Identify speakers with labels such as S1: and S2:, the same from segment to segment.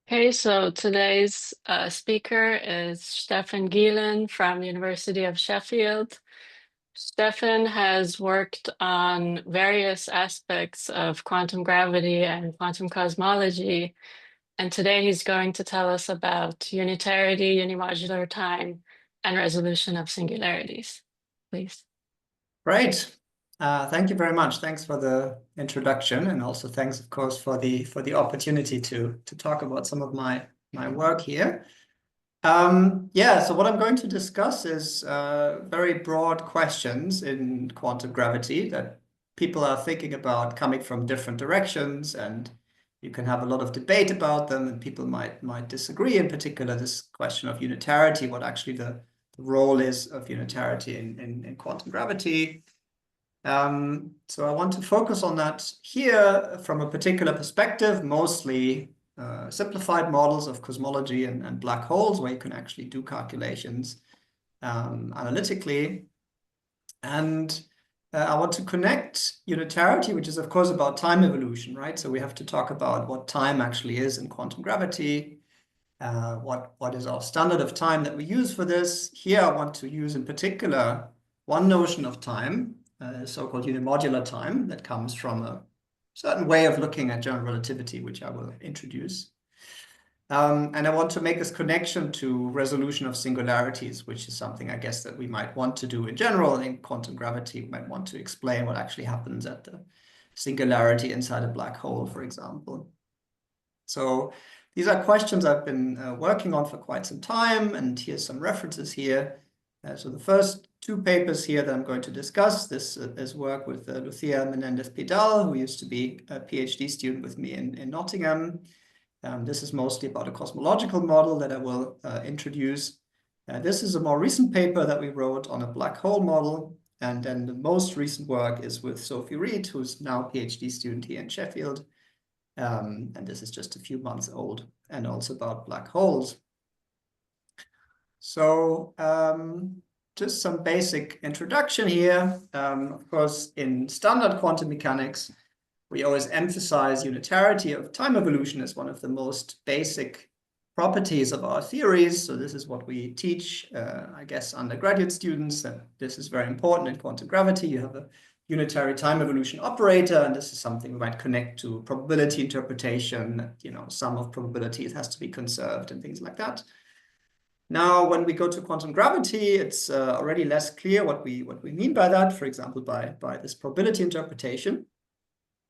S1: Okay, so today's speaker is Steffen Gielen from University of Sheffield. Steffen has worked on various aspects of quantum gravity and quantum cosmology, and today he's going to tell us about unitarity, unimodular time, and resolution of singularities. Please.
S2: Great. Thank you very much. Thanks for the introduction, and also thanks, of course, for the opportunity to talk about some of my work here. So what I'm going to discuss is very broad questions in quantum gravity that people are thinking about coming from different directions, and you can have a lot of debate about them, and people might disagree. In particular, this question of unitarity, what actually the role is of unitarity in quantum gravity. So I want to focus on that here from a particular perspective, mostly simplified models of cosmology and black holes, where you can actually do calculations analytically. And I want to connect unitarity, which is, of course, about time evolution, right? So we have to talk about what time actually is in quantum gravity, what is our standard of time that we use for this. Here, I want to use in particular one notion of time, so-called unimodular time, that comes from a certain way of looking at general relativity, which I will introduce. And I want to make this connection to resolution of singularities, which is something I guess that we might want to do in general in quantum gravity. We might want to explain what actually happens at the singularity inside a black hole, for example. So these are questions I've been working on for quite some time, and here's some references here. So the first two papers here that I'm going to discuss, this is work with Lucia Menendez-Pidal, who used to be a PhD student with me in Nottingham. This is mostly about a cosmological model that I will introduce. This is a more recent paper that we wrote on a black hole model. And then the most recent work is with Sophie Reed, who's now a PhD student here in Sheffield. And this is just a few months old, and also about black holes. So just some basic introduction here. Of course, in standard quantum mechanics, we always emphasize unitarity of time evolution as one of the most basic properties of our theories. So this is what we teach, I guess, undergraduate students, that this is very important in quantum gravity. You have a unitary time evolution operator, and this is something we might connect to probability interpretation. Sum of probabilities has to be conserved and things like that. Now, when we go to quantum gravity, it's already less clear what we mean by that, for example, by this probability interpretation.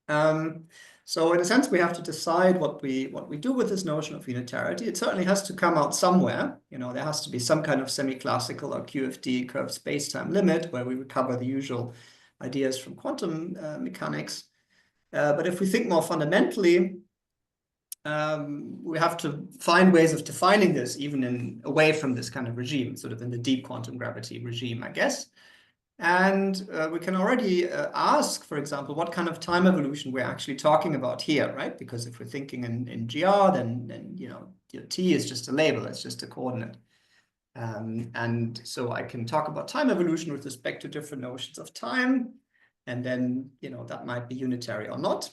S2: So in a sense, we have to decide what we do with this notion of unitarity. It certainly has to come out somewhere. There has to be some kind of semi-classical or QFD, curved space-time limit, where we recover the usual ideas from quantum mechanics. But if we think more fundamentally, we have to find ways of defining this even away from this kind of regime, sort of in the deep quantum gravity regime, I guess. And we can already ask, for example, what kind of time evolution we're actually talking about here, right? Because if we're thinking in GR, then T is just a label, it's just a coordinate. And so I can talk about time evolution with respect to different notions of time, and then that might be unitary or not.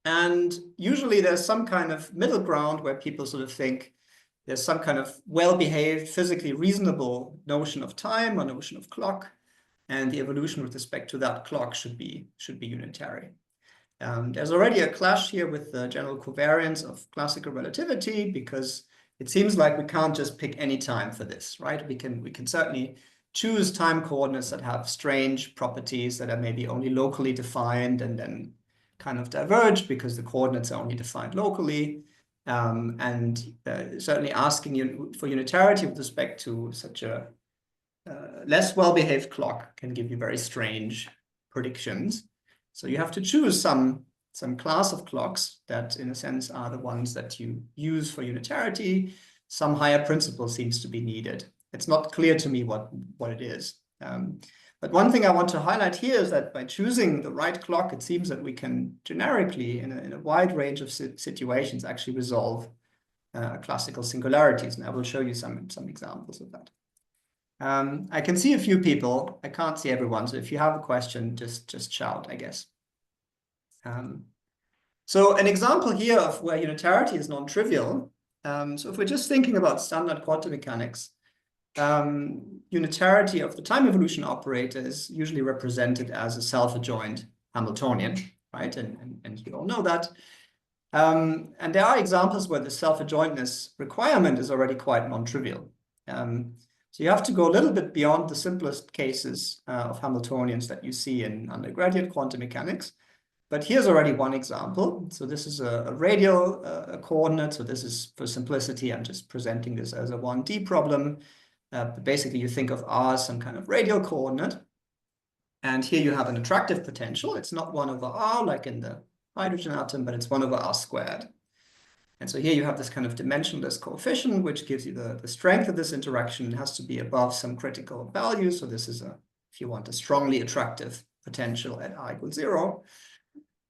S2: And usually there's some kind of middle ground where people sort of think there's some kind of well-behaved, physically reasonable notion of time or notion of clock, and the evolution with respect to that clock should be unitary. There's already a clash here with the general covariance of classical relativity, because it seems like we can't just pick any time for this, right? We can certainly choose time coordinates that have strange properties that are maybe only locally defined and then kind of diverge because the coordinates are only defined locally. And certainly asking for unitarity with respect to such a less well-behaved clock can give you very strange predictions. So you have to choose some class of clocks that, in a sense, are the ones that you use for unitarity. Some higher principle seems to be needed. It's not clear to me what it is. But one thing I want to highlight here is that by choosing the right clock, it seems that we can generically, in a wide range of situations, actually resolve classical singularities. And I will show you some examples of that. I can see a few people. I can't see everyone. So if you have a question, just shout, I guess. So an example here of where unitarity is non-trivial. So if we're just thinking about standard quantum mechanics, unitarity of the time evolution operator is usually represented as a self-adjoint Hamiltonian, right? And you all know that. And there are examples where the self-adjointness requirement is already quite non-trivial. So you have to go a little bit beyond the simplest cases of Hamiltonians that you see in undergraduate quantum mechanics. But here's already one example. So this is a radial coordinate. So this is, for simplicity, I'm just presenting this as a 1D problem. But basically, you think of R as some kind of radial coordinate. And here you have an attractive potential. It's not 1 over R like in the hydrogen atom, but it's 1 over R squared. And so here you have this kind of dimensionless coefficient, which gives you the strength of this interaction. It has to be above some critical value. So this is, if you want, a strongly attractive potential at R equals 0.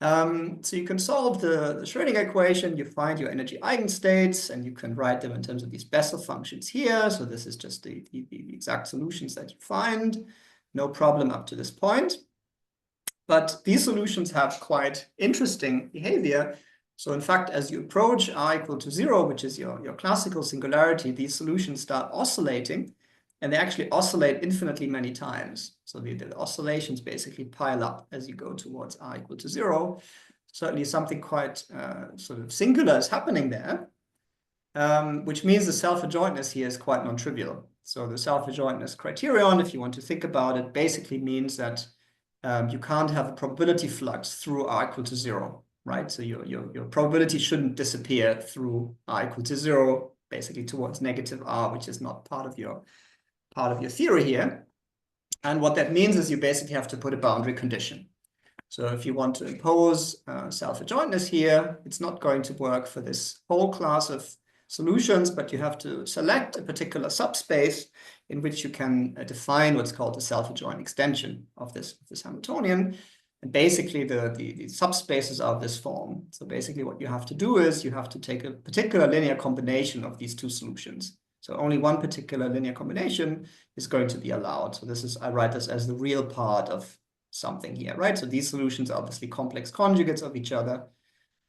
S2: So you can solve the Schrödinger equation, you find your energy eigenstates, and you can write them in terms of these Bessel functions here. So this is just the exact solutions that you find. No problem up to this point. But these solutions have quite interesting behavior. So in fact, as you approach R equal to 0, which is your classical singularity, these solutions start oscillating, and they actually oscillate infinitely many times. So the oscillations basically pile up as you go towards R equal to 0. Certainly something quite sort of singular is happening there, which means the self-adjointness here is quite non-trivial. So the self-adjointness criterion, if you want to think about it, basically means that you can't have a probability flux through R equal to 0, right? So your probability shouldn't disappear through R equal to 0, basically towards negative R, which is not part of your theory here. And what that means is you basically have to put a boundary condition. So if you want to impose self-adjointness here, it's not going to work for this whole class of solutions, but you have to select a particular subspace in which you can define what's called the self-adjoint extension of this Hamiltonian. And basically the subspaces are of this form. So basically what you have to do is you have to take a particular linear combination of these two solutions. So only one particular linear combination is going to be allowed. So this is, I write this as the real part of something here, right? So these solutions are obviously complex conjugates of each other.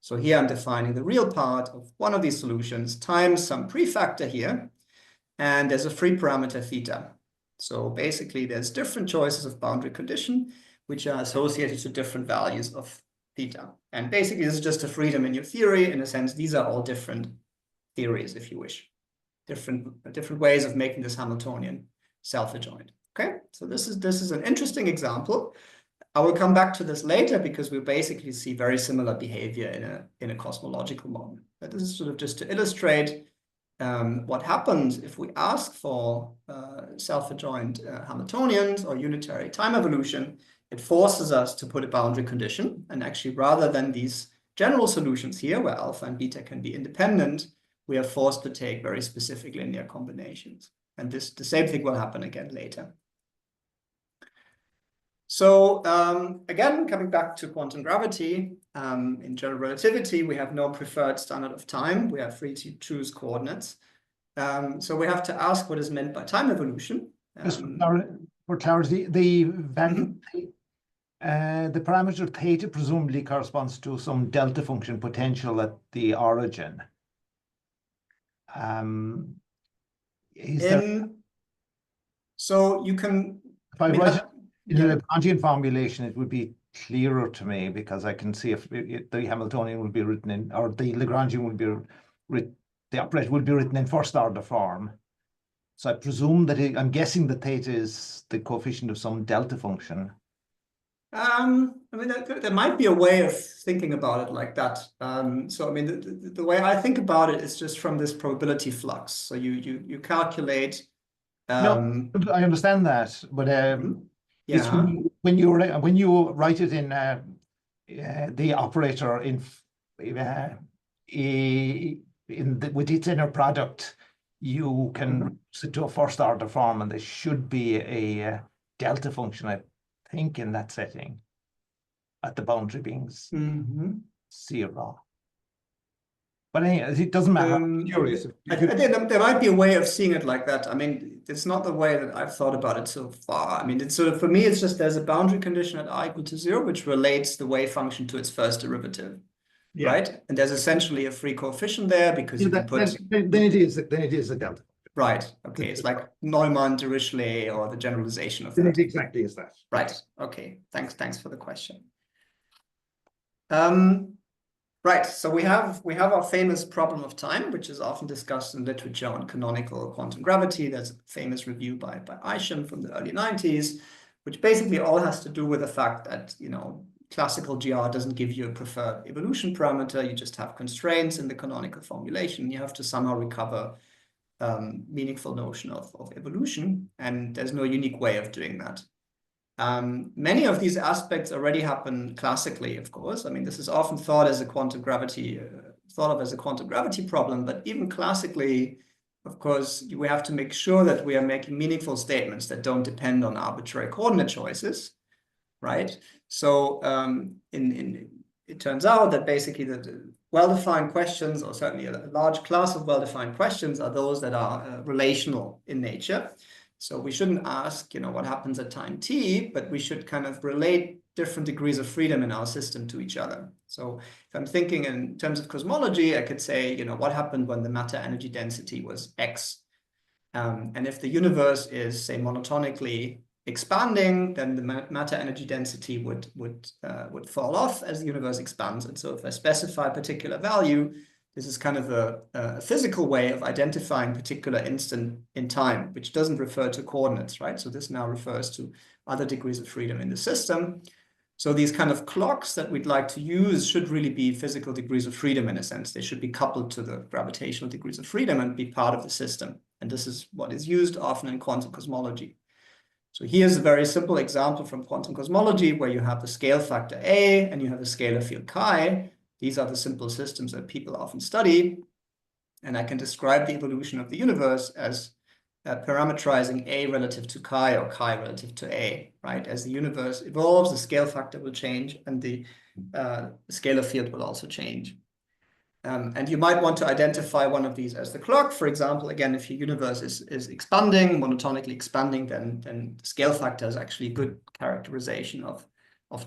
S2: So here I'm defining the real part of one of these solutions times some prefactor here. And there's a free parameter theta. So basically there's different choices of boundary condition, which are associated to different values of theta. And basically this is just a freedom in your theory. In a sense, these are all different theories, if you wish. Different ways of making this Hamiltonian self-adjoint. Okay, so this is an interesting example. I will come back to this later because we basically see very similar behavior in a cosmological model. But this is sort of just to illustrate what happens if we ask for self-adjoint Hamiltonians or unitary time evolution. It forces us to put a boundary condition, and actually rather than these general solutions here where alpha and beta can be independent, we are forced to take very specific linear combinations. And the same thing will happen again later. So again, coming back to quantum gravity, in general relativity, we have no preferred standard of time. We are free to choose coordinates. So we have to ask what is meant by time evolution.
S3: Just for clarity, the value, the parameter theta presumably corresponds to some delta function potential at the origin.
S2: So you can,
S3: if I write it in a Lagrangian formulation, it would be clearer to me because I can see if the Hamiltonian would be written in, or the Lagrangian would be written, the operator would be written in first order form. So I presume that I'm guessing that theta is the coefficient of some delta function.
S2: I mean, there might be a way of thinking about it like that. So I mean, the way I think about it is just from this probability flux. So you calculate.
S3: No, I understand that, but it's when you write it in the operator with its inner product, you can reduce it to a first order form, and there should be a delta function, I think, in that setting at the boundary being 0. But anyway, it doesn't matter. I'm curious.
S2: I think there might be a way of seeing it like that. I mean, it's not the way that I've thought about it so far. I mean, it's sort of, for me, it's just there's a boundary condition at R equal to 0, which relates the wave function to its first derivative. right? And there's essentially a free coefficient there because you can put...
S3: Then it is a delta.
S2: Right. Okay. It's like Neumann, Dirichlet, or the generalization of
S3: Then
S2: that.
S3: it exactly is that.
S2: Right. Okay. Thanks for the question. Right. So we have our famous problem of time, which is often discussed in literature on canonical quantum gravity. There's a famous review by Isham from the early 90s, which basically all has to do with the fact that, you know, classical GR doesn't give you a preferred evolution parameter. You just have constraints in the canonical formulation. You have to somehow recover meaningful notion of evolution, and there's no unique way of doing that. Many of these aspects already happen classically, of course. I mean, this is often thought as a quantum gravity, problem, but even classically, of course, we have to make sure that we are making meaningful statements that don't depend on arbitrary coordinate choices, right? So it turns out that basically the well-defined questions, or certainly a large class of well-defined questions, are those that are relational in nature. So we shouldn't ask, you know, what happens at time t, but we should kind of relate different degrees of freedom in our system to each other. So if I'm thinking in terms of cosmology, I could say, you know, what happened when the matter-energy density was x? And if the universe is, say, monotonically expanding, then the matter-energy density would fall off as the universe expands. And so if I specify a particular value, this is kind of a physical way of identifying particular instant in time, which doesn't refer to coordinates, right? So this now refers to other degrees of freedom in the system. So these kind of clocks that we'd like to use should really be physical degrees of freedom in a sense. They should be coupled to the gravitational degrees of freedom and be part of the system. And this is what is used often in quantum cosmology. So here's a very simple example from quantum cosmology where you have the scale factor A and you have the scalar field chi. These are the simple systems that people often study. And I can describe the evolution of the universe as parameterizing A relative to chi or chi relative to A, right? As the universe evolves, the scale factor will change and the scalar field will also change. And you might want to identify one of these as the clock. For example, again, if your universe is expanding, monotonically expanding, then the scale factor is actually a good characterization of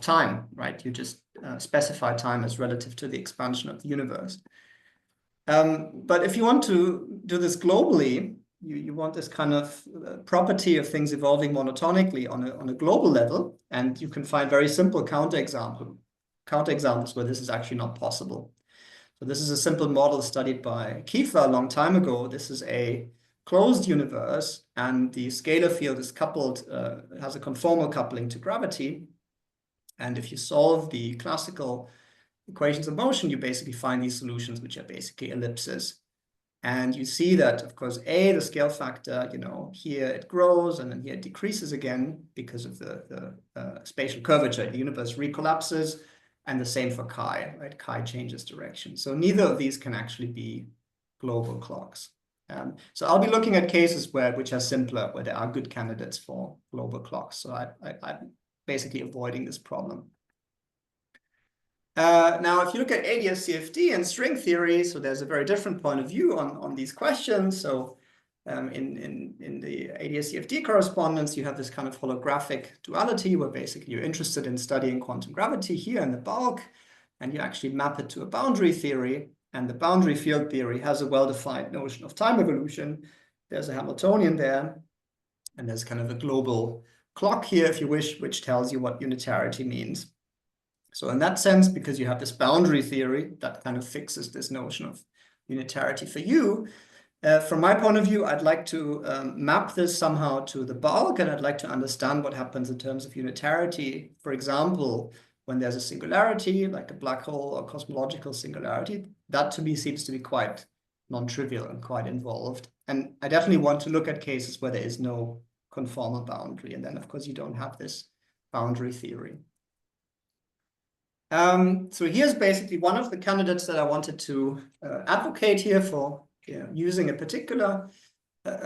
S2: time, right? You just specify time as relative to the expansion of the universe. But if you want to do this globally, you want this kind of property of things evolving monotonically on a global level, and you can find very simple counterexamples where this is actually not possible. So this is a simple model studied by Kiefer a long time ago. This is a closed universe, and the scalar field is coupled, has a conformal coupling to gravity. And if you solve the classical equations of motion, you basically find these solutions, which are basically ellipses. And you see that, of course, A, the scale factor, you know, here it grows and then here it decreases again because of the spatial curvature. The universe recollapses. And the same for chi, right? Chi changes direction. So neither of these can actually be global clocks. So I'll be looking at cases which are simpler, where there are good candidates for global clocks. So I'm basically avoiding this problem. Now, if you look at ADS-CFT and string theory, so there's a very different point of view on these questions. So in the ADS-CFT correspondence, you have this kind of holographic duality where basically you're interested in studying quantum gravity here in the bulk, and you actually map it to a boundary theory. And the boundary field theory has a well-defined notion of time evolution. There's a Hamiltonian there, and there's kind of a global clock here, if you wish, which tells you what unitarity means. So in that sense, because you have this boundary theory, that kind of fixes this notion of unitarity for you. From my point of view, I'd like to map this somehow to the bulk, and I'd like to understand what happens in terms of unitarity. For example, when there's a singularity, like a black hole or cosmological singularity, that to me seems to be quite non-trivial and quite involved. And I definitely want to look at cases where there is no conformal boundary. And then, of course, you don't have this boundary theory. So here's basically one of the candidates that I wanted to advocate here for using a particular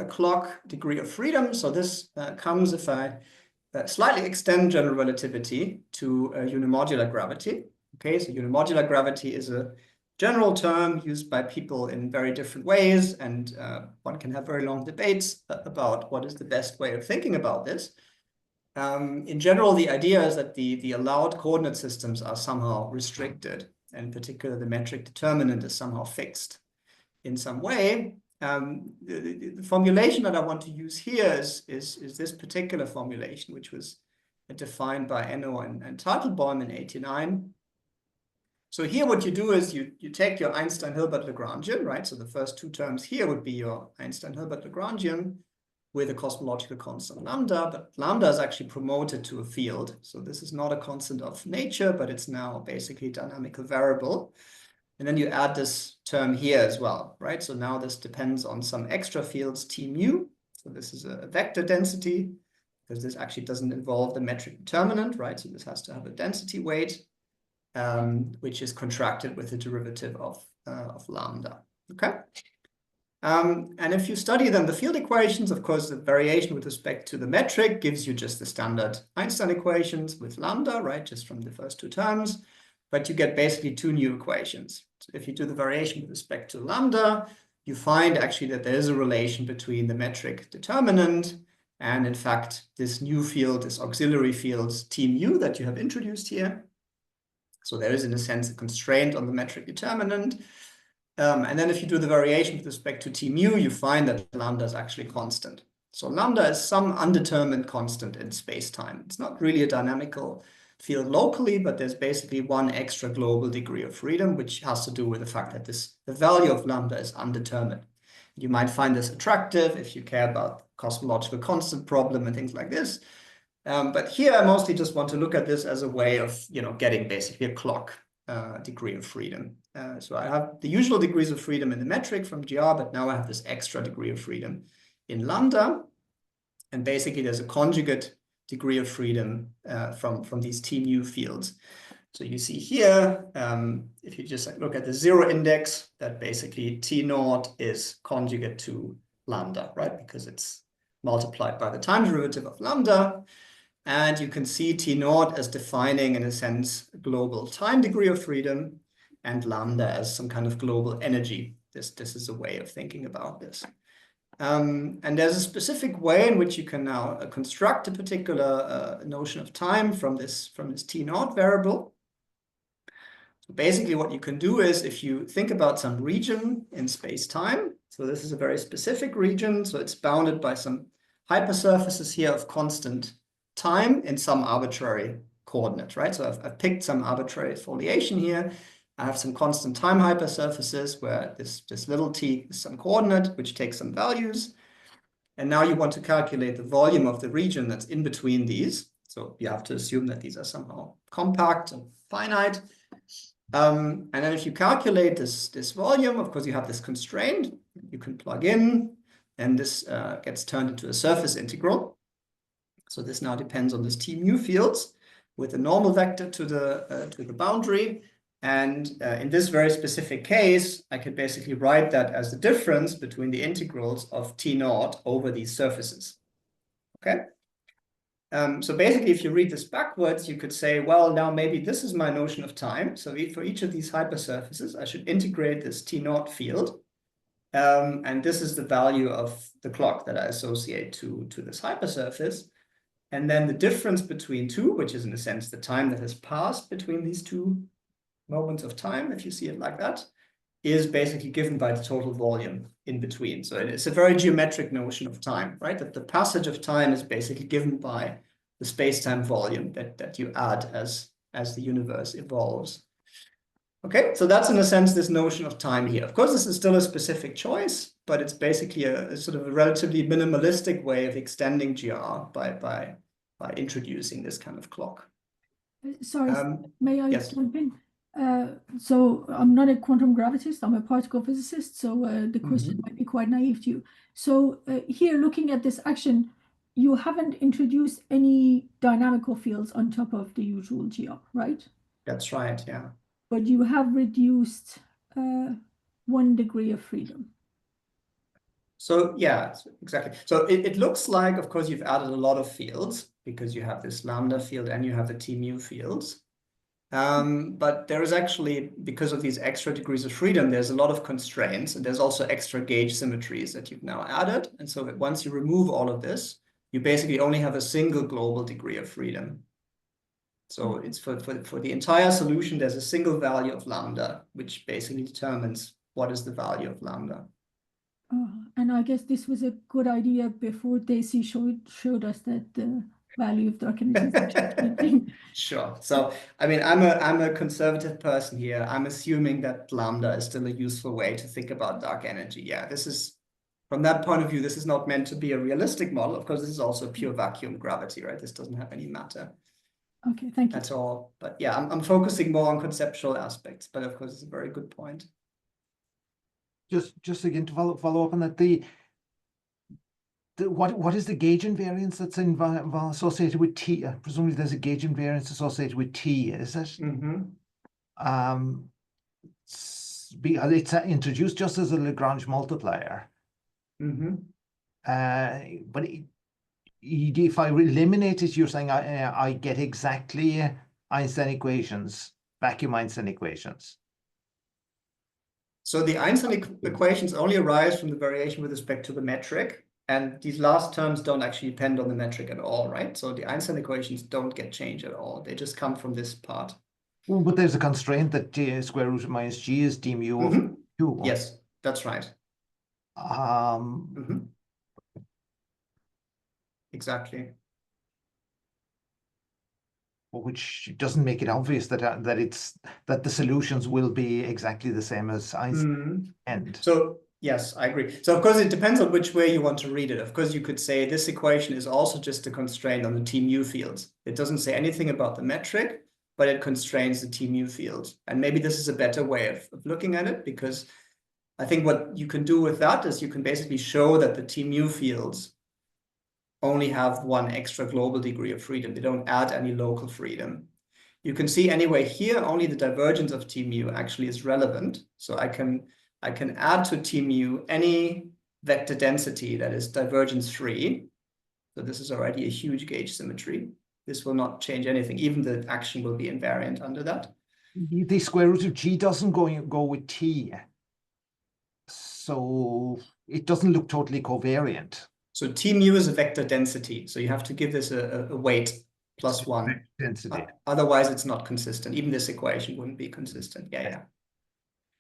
S2: clock degree of freedom. So this comes if I slightly extend general relativity to unimodular gravity. Okay, so unimodular gravity is a general term used by people in very different ways, and one can have very long debates about what is the best way of thinking about this. In general, the idea is that the allowed coordinate systems are somehow restricted. and in particular the metric determinant is somehow fixed in some way, the formulation that I want to use here is this particular formulation, which was defined by Enno and Teitelbaum in 1989. So here what you do is you take your Einstein-Hilbert-Lagrangian, right? So the first two terms here would be your Einstein-Hilbert-Lagrangian with a cosmological constant lambda, but lambda is actually promoted to a field. So this is not a constant of nature, but it's now basically a dynamical variable. And then you add this term here as well, right? So now this depends on some extra fields T mu. So this is a vector density, because this actually doesn't involve the metric determinant, right? So this has to have a density weight, which is contracted with the derivative of lambda, okay? And if you study then the field equations, of course, the variation with respect to the metric gives you just the standard Einstein equations with lambda, right? Just from the first two terms, but you get basically two new equations. So if you do the variation with respect to lambda, you find actually that there is a relation between the metric determinant and in fact, this new field, this auxiliary fields T mu that you have introduced here. So there is in a sense a constraint on the metric determinant. And then if you do the variation with respect to T mu, you find that lambda is actually constant. So lambda is some undetermined constant in space-time. It's not really a dynamical field locally, but there's basically one extra global degree of freedom, which has to do with the fact that the value of lambda is undetermined. You might find this attractive if you care about cosmological constant problem and things like this. But here I mostly just want to look at this as a way of, getting basically a clock degree of freedom. So I have the usual degrees of freedom in the metric from GR, but now I have this extra degree of freedom in lambda. And basically there's a conjugate degree of freedom from these T mu fields. So you see here, if you just look at the zero index, that basically T naught is conjugate to lambda, right? Because it's multiplied by the time derivative of lambda. And you can see T naught as defining, in a sense, a global time degree of freedom and lambda as some kind of global energy. This is a way of thinking about this. And there's a specific way in which you can now construct a particular notion of time from this T naught variable. So basically what you can do is if you think about some region in space-time, so this is a very specific region, so it's bounded by some hypersurfaces here of constant time in some arbitrary coordinate, right? So I've picked some arbitrary foliation here. I have some constant time hypersurfaces where this little t is some coordinate, which takes some values. And now you want to calculate the volume of the region that's in between these. So you have to assume that these are somehow compact and finite. And then if you calculate this volume, of course, you have this constraint. You can plug in, and this gets turned into a surface integral. So this now depends on this T mu fields with a normal vector to the boundary. And in this very specific case, I could basically write that as the difference between the integrals of T naught over these surfaces. Okay? So basically, if you read this backwards, you could say, well, now maybe this is my notion of time. So for each of these hypersurfaces, I should integrate this T naught field. And this is the value of the clock that I associate to this hypersurface. And then the difference between two, which is in a sense the time that has passed between these two moments of time, if you see it like that, is basically given by the total volume in between. So it's a very geometric notion of time, right? That the passage of time is basically given by the space-time volume that you add as the universe evolves. Okay, so that's in a sense this notion of time here. Of course, this is still a specific choice, but it's basically a sort of a relatively minimalistic way of extending GR by introducing this kind of clock.
S4: Sorry, may I
S2: yes.
S4: jump in? So I'm not a quantum gravitist, I'm a particle physicist, so the question might be quite naive to you. So here, looking at this action, you haven't introduced any dynamical fields on top of the usual GR, right?
S2: That's right, yeah.
S4: But you have reduced 1 degree of freedom.
S2: So yeah, exactly. So it looks like, of course, you've added a lot of fields because you have this lambda field and you have the T mu fields. But there is actually, because of these extra degrees of freedom, there's a lot of constraints, and there's also extra gauge symmetries that you've now added. And so that once you remove all of this, you basically only have a single global degree of freedom. So it's for the entire solution, there's a single value of lambda, which basically determines what is the value of lambda.
S4: And I guess this was a good idea before Daisy showed us that the value of dark energy is actually changing.
S2: Sure. So, I mean, I'm a conservative person here. I'm assuming that lambda is still a useful way to think about dark energy. Yeah, this is, from that point of view, this is not meant to be a realistic model. Of course, this is also pure vacuum gravity, right? This doesn't have any matter.
S4: Okay, thank you.
S2: At all. But yeah, I'm focusing more on conceptual aspects, but of course, it's a very good point.
S3: Just again to follow up on that, what is the gauge invariance that's associated with T? Presumably there's a gauge invariance associated with T, is it? Because it's introduced just as a Lagrange multiplier. But if I eliminate it, you're saying I get exactly Einstein equations, vacuum Einstein equations.
S2: So the Einstein equations only arise from the variation with respect to the metric. And these last terms don't actually depend on the metric at all, right? So the Einstein equations don't get changed at all. They just come from this part.
S3: Well, but there's a constraint that square root of minus g is d mu of q.
S2: Yes, that's right. Exactly.
S3: Which doesn't make it obvious that that the solutions will be exactly the same as Einstein end.
S2: So yes, I agree. So of course it depends on which way you want to read it. Of course, you could say this equation is also just a constraint on the T mu fields. It doesn't say anything about the metric, but it constrains the T mu fields. And maybe this is a better way of looking at it, because I think what you can do with that is you can basically show that the T mu fields only have one extra global degree of freedom. They don't add any local freedom. You can see anyway here, only the divergence of T mu actually is relevant. So I can add to T mu any vector density that is divergence free. So this is already a huge gauge symmetry. This will not change anything. Even the action will be invariant under that.
S3: The square root of g doesn't go with t. So it doesn't look totally covariant.
S2: So T mu is a vector density. So you have to give this a weight plus one.
S3: Density.
S2: Otherwise, it's not consistent. Even this equation wouldn't be consistent. Yeah.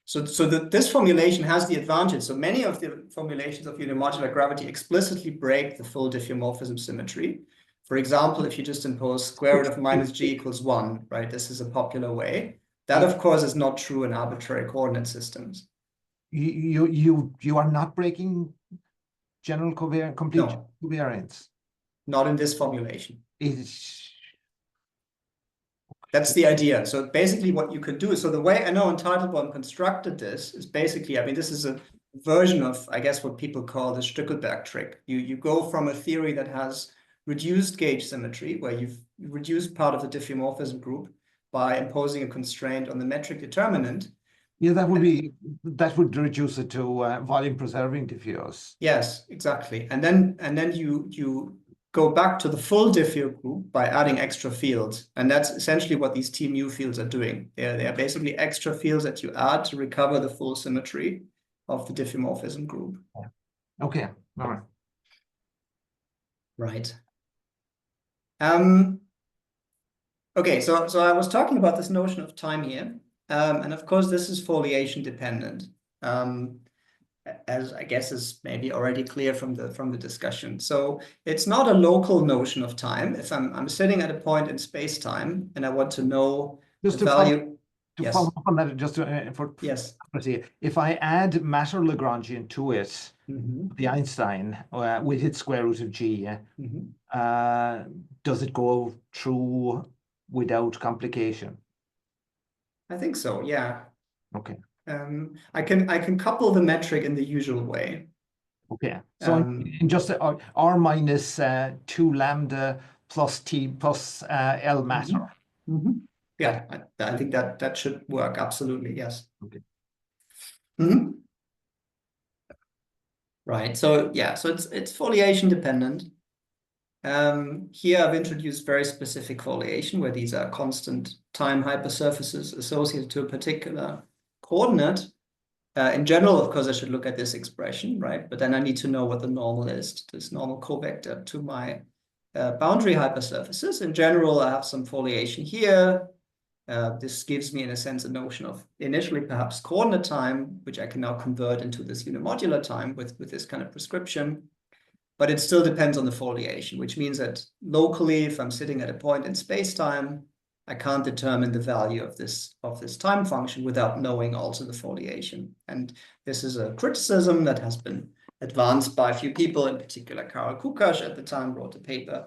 S2: So this formulation has the advantage. So many of the formulations of unimodular gravity explicitly break the full diffeomorphism symmetry. For example, if you just impose square root of minus g equals 1, right? This is a popular way. That, of course, is not true in arbitrary coordinate systems.
S3: You are not breaking general complete covariance.
S2: Not in this formulation. That's the idea. So basically what you could do is, so the way I know Entitlement constructed this is basically, I mean, this is a version of, I guess, what people call the Stückelberg trick. You go from a theory that has reduced gauge symmetry, where you've reduced part of the diffeomorphism group by imposing a constraint on the metric determinant.
S3: Yeah, that would reduce it to volume preserving diffuse.
S2: Yes, exactly. And then you go back to the full diffeo group by adding extra fields. And that's essentially what these T mu fields are doing. They are basically extra fields that you add to recover the full symmetry of the diffeomorphism group.
S3: Okay, all right.
S2: Right. Okay, so I was talking about this notion of time here. And of course, this is foliation dependent, as I guess is maybe already clear from the discussion. So it's not a local notion of time. If I'm sitting at a point in space time and I want to know
S3: just
S2: the value.
S3: Follow up on that, just for
S2: yes.
S3: If I add matter Lagrangian to it, the Einstein with its square root of g, does it go through without complication?
S2: I think so, yeah.
S3: Okay.
S2: I can couple the metric in the usual way.
S3: Okay. So in just r minus 2 lambda plus t plus L matter.
S2: Yeah, I think that should work. Absolutely, yes.
S3: Okay.
S2: Right. So yeah, so it's foliation dependent. Here I've introduced very specific foliation where these are constant time hypersurfaces associated to a particular coordinate. In general, of course, I should look at this expression, right? But then I need to know what the normal is, this normal covector to my boundary hypersurfaces. In general, I have some foliation here. This gives me, in a sense, a notion of initially perhaps coordinate time, which I can now convert into this unimodular time with this kind of prescription. But it still depends on the foliation, which means that locally, if I'm sitting at a point in space-time, I can't determine the value of this time function without knowing also the foliation. And this is a criticism that has been advanced by a few people, in particular Karol Kukasz at the time wrote a paper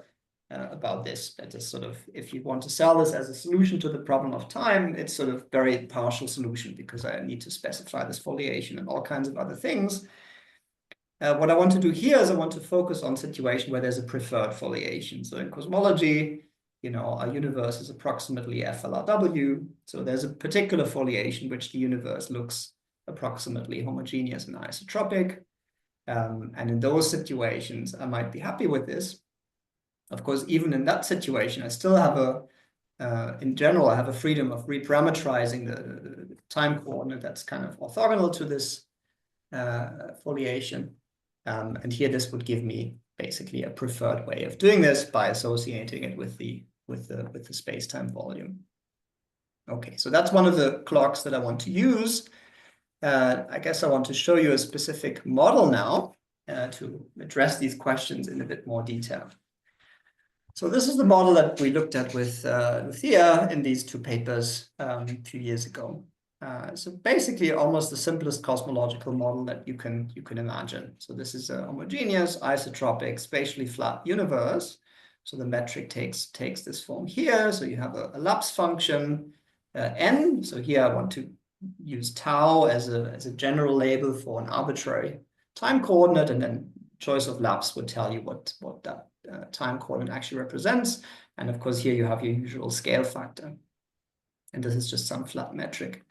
S2: about this. That is sort of, if you want to sell this as a solution to the problem of time, it's sort of very partial solution because I need to specify this foliation and all kinds of other things. What I want to do here is I want to focus on a situation where there's a preferred foliation. So in cosmology, you know, our universe is approximately FLRW. So there's a particular foliation which the universe looks approximately homogeneous and isotropic. And in those situations, I might be happy with this. Of course, even in that situation, I still have in general, I have a freedom of reparameterizing the time coordinate that's kind of orthogonal to this foliation. And here this would give me basically a preferred way of doing this by associating it with the space-time volume. Okay, so that's one of the clocks that I want to use. I guess I want to show you a specific model now to address these questions in a bit more detail. So this is the model that we looked at with Lucia in these two papers a few years ago. So basically almost the simplest cosmological model that you can imagine. So this is a homogeneous, isotropic, spatially flat universe. So the metric takes this form here. So you have a lapse function, n. So here I want to use tau as a general label for an arbitrary time coordinate, and then choice of lapse would tell you what that time coordinate actually represents. And of course, here you have your usual scale factor. And this is just some flat metric.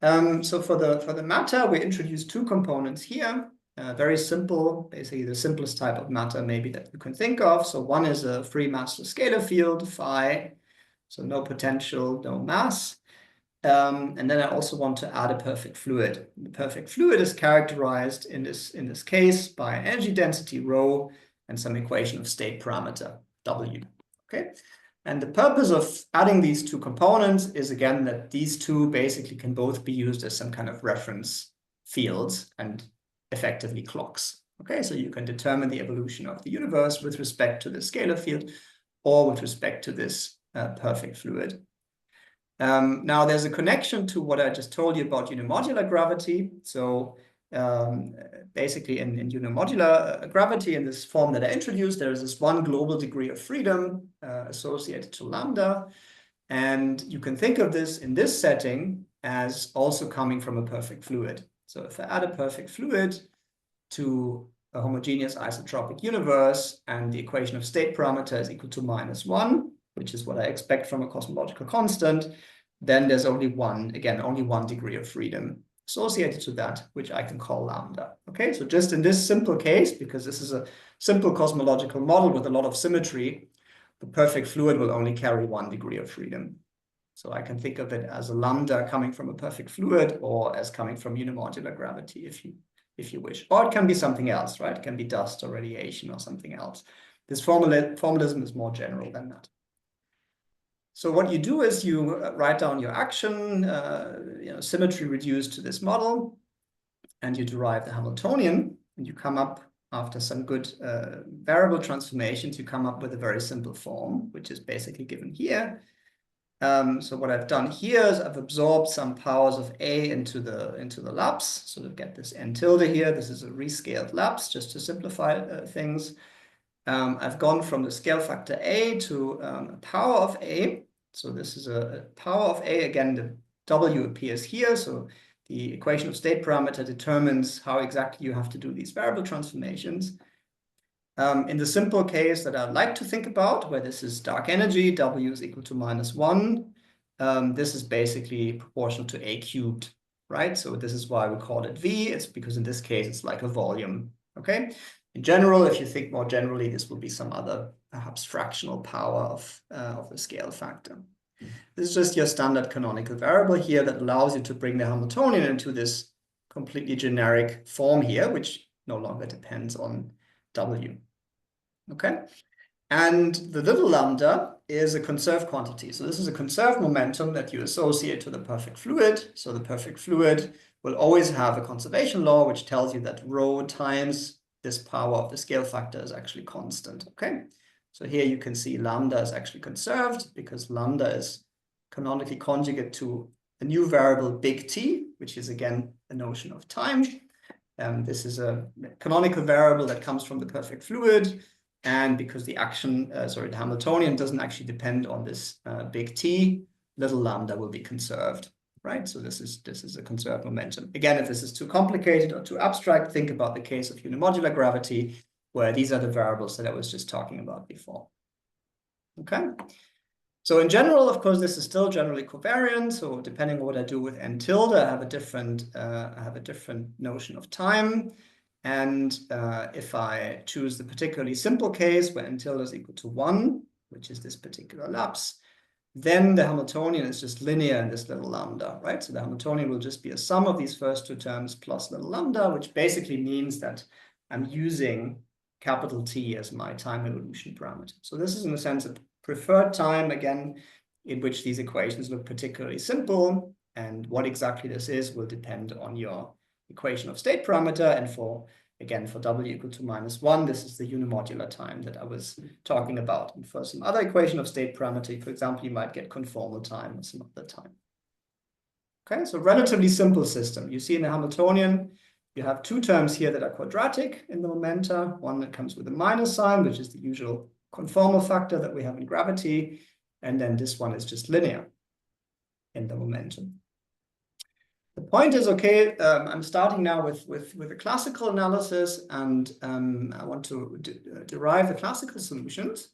S2: So for the matter, we introduced two components here. Very simple, basically the simplest type of matter maybe that you can think of. So one is a free mass scalar field, phi. So no potential, no mass. And then I also want to add a perfect fluid. The perfect fluid is characterized in this case by energy density rho and some equation of state parameter W. Okay. And the purpose of adding these two components is, again, that these two basically can both be used as some kind of reference fields and effectively clocks. Okay, so you can determine the evolution of the universe with respect to the scalar field or with respect to this perfect fluid. Now, there's a connection to what I just told you about unimodular gravity. So basically in unimodular gravity, in this form that I introduced, there is this one global degree of freedom associated to lambda. And you can think of this in this setting as also coming from a perfect fluid. So if I add a perfect fluid to a homogeneous isotropic universe and the equation of state parameter is equal to -1, which is what I expect from a cosmological constant, then there's only one degree of freedom associated to that, which I can call lambda. Okay, so just in this simple case, because this is a simple cosmological model with a lot of symmetry, the perfect fluid will only carry 1 degree of freedom. So I can think of it as a lambda coming from a perfect fluid or as coming from unimodular gravity, if you wish. Or it can be something else, right? It can be dust or radiation or something else. This formalism is more general than that. So what you do is you write down your action, symmetry reduced to this model, and you derive the Hamiltonian, and you come up, after some good variable transformations, you come up with a very simple form, which is basically given here. So what I've done here is I've absorbed some powers of A into the lapse, so to get this n tilde here. This is a rescaled lapse, just to simplify things. I've gone from the scale factor A to a power of A. So this is a power of A. Again, the W appears here. So the equation of state parameter determines how exactly you have to do these variable transformations. In the simple case that I'd like to think about, where this is dark energy, W is equal to -1, this is basically proportional to A cubed, right? So this is why we call it V. It's because in this case, it's like a volume, okay? In general, if you think more generally, this will be some other perhaps fractional power of the scale factor. This is just your standard canonical variable here that allows you to bring the Hamiltonian into this completely generic form here, which no longer depends on W. Okay. And the little lambda is a conserved quantity. So this is a conserved momentum that you associate to the perfect fluid. So the perfect fluid will always have a conservation law, which tells you that rho times this power of the scale factor is actually constant, okay? So here you can see lambda is actually conserved because lambda is canonically conjugate to a new variable big T, which is again a notion of time. This is a canonical variable that comes from the perfect fluid. And because the action, the Hamiltonian doesn't actually depend on this big T, little lambda will be conserved, right? So this is a conserved momentum. Again, if this is too complicated or too abstract, think about the case of unimodular gravity, where these are the variables that I was just talking about before. Okay. So in general, of course, this is still generally covariant. So depending on what I do with n tilde, I have a different notion of time. And if I choose the particularly simple case where n tilde is equal to 1, which is this particular lapse, then the Hamiltonian is just linear in this little lambda, right? So the Hamiltonian will just be a sum of these first two terms plus little lambda, which basically means that I'm using capital T as my time evolution parameter. So this is in a sense a preferred time, again, in which these equations look particularly simple. And what exactly this is will depend on your equation of state parameter. And for w equal to -1, this is the unimodular time that I was talking about. And for some other equation of state parameter, for example, you might get conformal time or some other time. Okay, so relatively simple system. You see in the Hamiltonian, you have two terms here that are quadratic in the momenta. One that comes with a minus sign, which is the usual conformal factor that we have in gravity. And then this one is just linear in the momentum. The point is, okay, I'm starting now with a classical analysis, and I want to derive the classical solutions.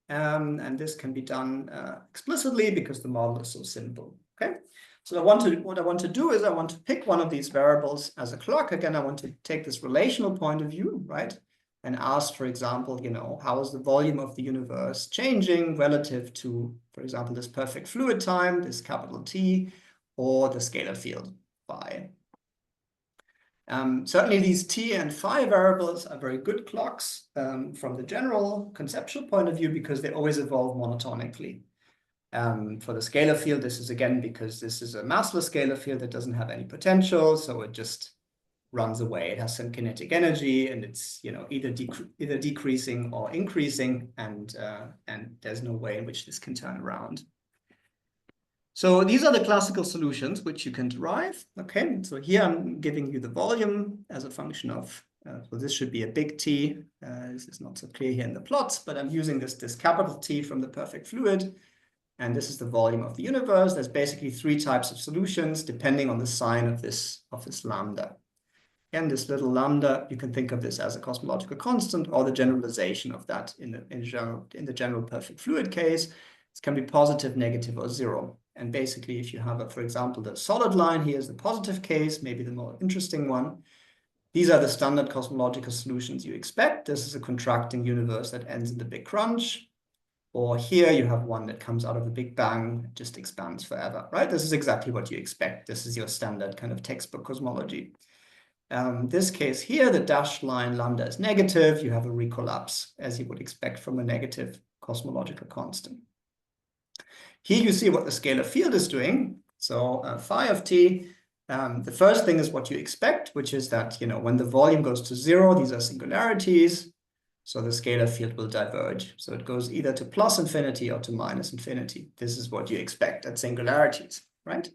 S2: And this can be done explicitly because the model is so simple. Okay, so what I want to do is I want to pick one of these variables as a clock. Again, I want to take this relational point of view, right? And ask, for example, how is the volume of the universe changing relative to, for example, this perfect fluid time, this capital T, or the scalar field phi. Certainly these T and phi variables are very good clocks from the general conceptual point of view because they always evolve monotonically. For the scalar field, this is again because this is a massless scalar field that doesn't have any potential, so it just runs away. It has some kinetic energy, and it's either decreasing or increasing, and there's no way in which this can turn around. So these are the classical solutions which you can derive. Okay, so here I'm giving you the volume as a function of, so this should be a big T. This is not so clear here in the plots, but I'm using this capital T from the perfect fluid. And this is the volume of the universe. There's basically three types of solutions depending on the sign of this lambda. And this little lambda, you can think of this as a cosmological constant or the generalization of that in the general perfect fluid case. It can be positive, negative, or zero. And basically, if you have, for example, the solid line here is the positive case, maybe the more interesting one. These are the standard cosmological solutions you expect. This is a contracting universe that ends in the Big Crunch. Or here you have one that comes out of the Big Bang, just expands forever, right? This is exactly what you expect. This is your standard kind of textbook cosmology. This case here, the dashed line lambda is negative. You have a recollapse, as you would expect from a negative cosmological constant. Here you see what the scalar field is doing. So phi of t, the first thing is what you expect, which is that, when the volume goes to 0, these are singularities. So the scalar field will diverge. So it goes either to plus infinity or to minus infinity. This is what you expect at singularities, right?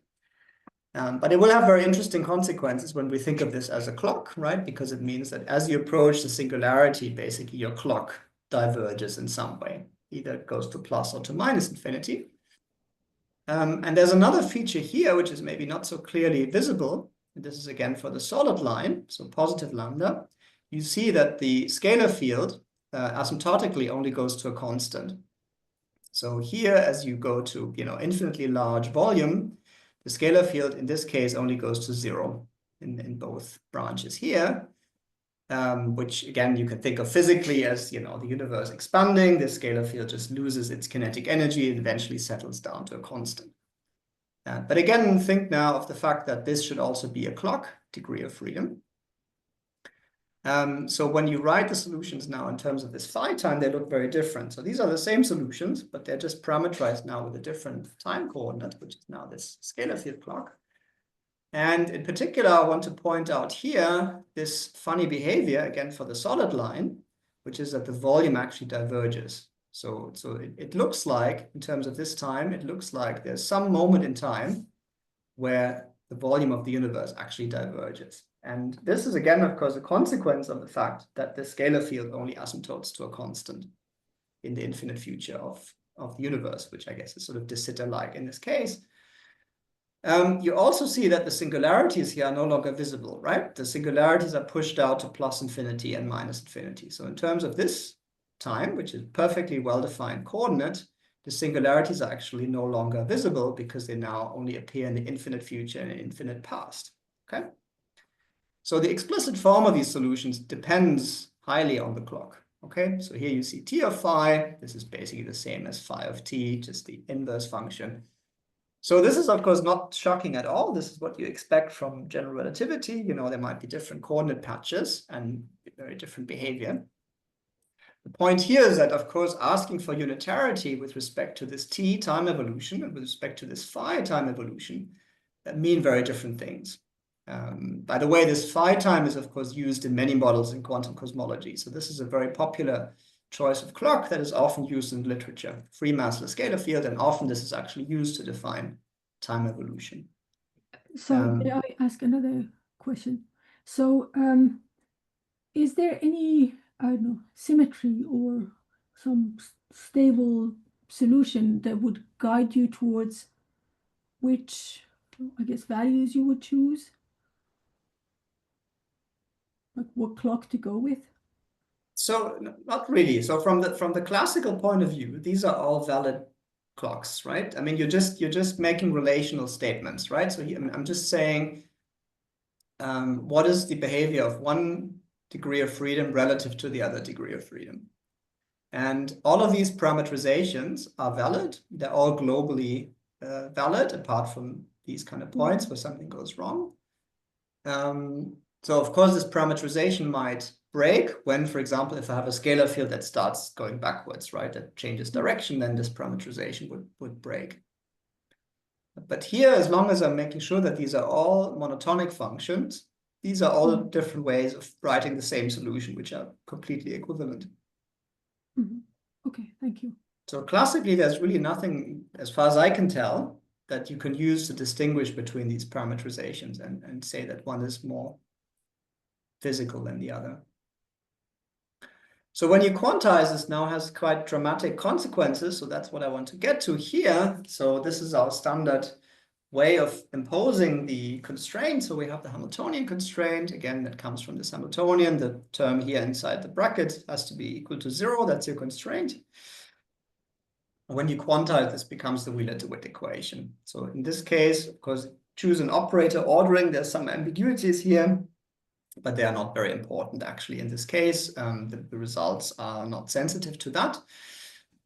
S2: But it will have very interesting consequences when we think of this as a clock, right? Because it means that as you approach the singularity, basically your clock diverges in some way. Either it goes to plus or to minus infinity. And there's another feature here, which is maybe not so clearly visible. And this is again for the solid line, so positive lambda. You see that the scalar field asymptotically only goes to a constant. So here, as you go to infinitely large volume, the scalar field in this case only goes to 0 in both branches here, which again you can think of physically as the universe expanding. The scalar field just loses its kinetic energy and eventually settles down to a constant. But again, think now of the fact that this should also be a clock, degree of freedom. So when you write the solutions now in terms of this phi time, they look very different. So these are the same solutions, but they're just parameterized now with a different time coordinate, which is now this scalar field clock. And in particular, I want to point out here this funny behavior, again, for the solid line, which is that the volume actually diverges. So it looks like, in terms of this time, it looks like there's some moment in time where the volume of the universe actually diverges. And this is, again, of course, a consequence of the fact that the scalar field only asymptotes to a constant in the infinite future of the universe, which I guess is sort of de Sitter-like in this case. You also see that the singularities here are no longer visible, right? The singularities are pushed out to plus infinity and minus infinity. So in terms of this time, which is perfectly well-defined coordinate, the singularities are actually no longer visible because they now only appear in the infinite future and infinite past, okay? So the explicit form of these solutions depends highly on the clock, okay? So here you see t of phi. This is basically the same as phi of t, just the inverse function. So this is, of course, not shocking at all. This is what you expect from general relativity. You know, there might be different coordinate patches and very different behavior. The point here is that, of course, asking for unitarity with respect to this t time evolution and with respect to this phi time evolution mean very different things. By the way, this phi time is, of course, used in many models in quantum cosmology. So this is a very popular choice of clock that is often used in literature, free massless scalar field, and often this is actually used to define time evolution.
S4: So may I ask another question? So is there any, I don't know, symmetry or some stable solution that would guide you towards which, I guess, values you would choose? Like what clock to go with?
S2: So not really. So from the classical point of view, these are all valid clocks, right? I mean, you're just making relational statements, right? So here, I'm just saying, what is the behavior of one degree of freedom relative to the other degree of freedom? And all of these parameterizations are valid. They're all globally valid, apart from these kind of points where something goes wrong. So of course, this parameterization might break when, for example, if I have a scalar field that starts going backwards, right, that changes direction, then this parameterization would break. But here, as long as I'm making sure that these are all monotonic functions, these are all different ways of writing the same solution, which are completely equivalent.
S4: Okay, thank you.
S2: So classically, there's really nothing, as far as I can tell, that you can use to distinguish between these parameterizations and say that one is more physical than the other. So when you quantize, this now has quite dramatic consequences. So that's what I want to get to here. So this is our standard way of imposing the constraint. So we have the Hamiltonian constraint. Again, that comes from this Hamiltonian. The term here inside the bracket has to be equal to 0. That's your constraint. When you quantize, this becomes the Wheeler-DeWitt equation. So in this case, of course, choose an operator ordering. There's some ambiguities here, but they are not very important actually in this case. The results are not sensitive to that.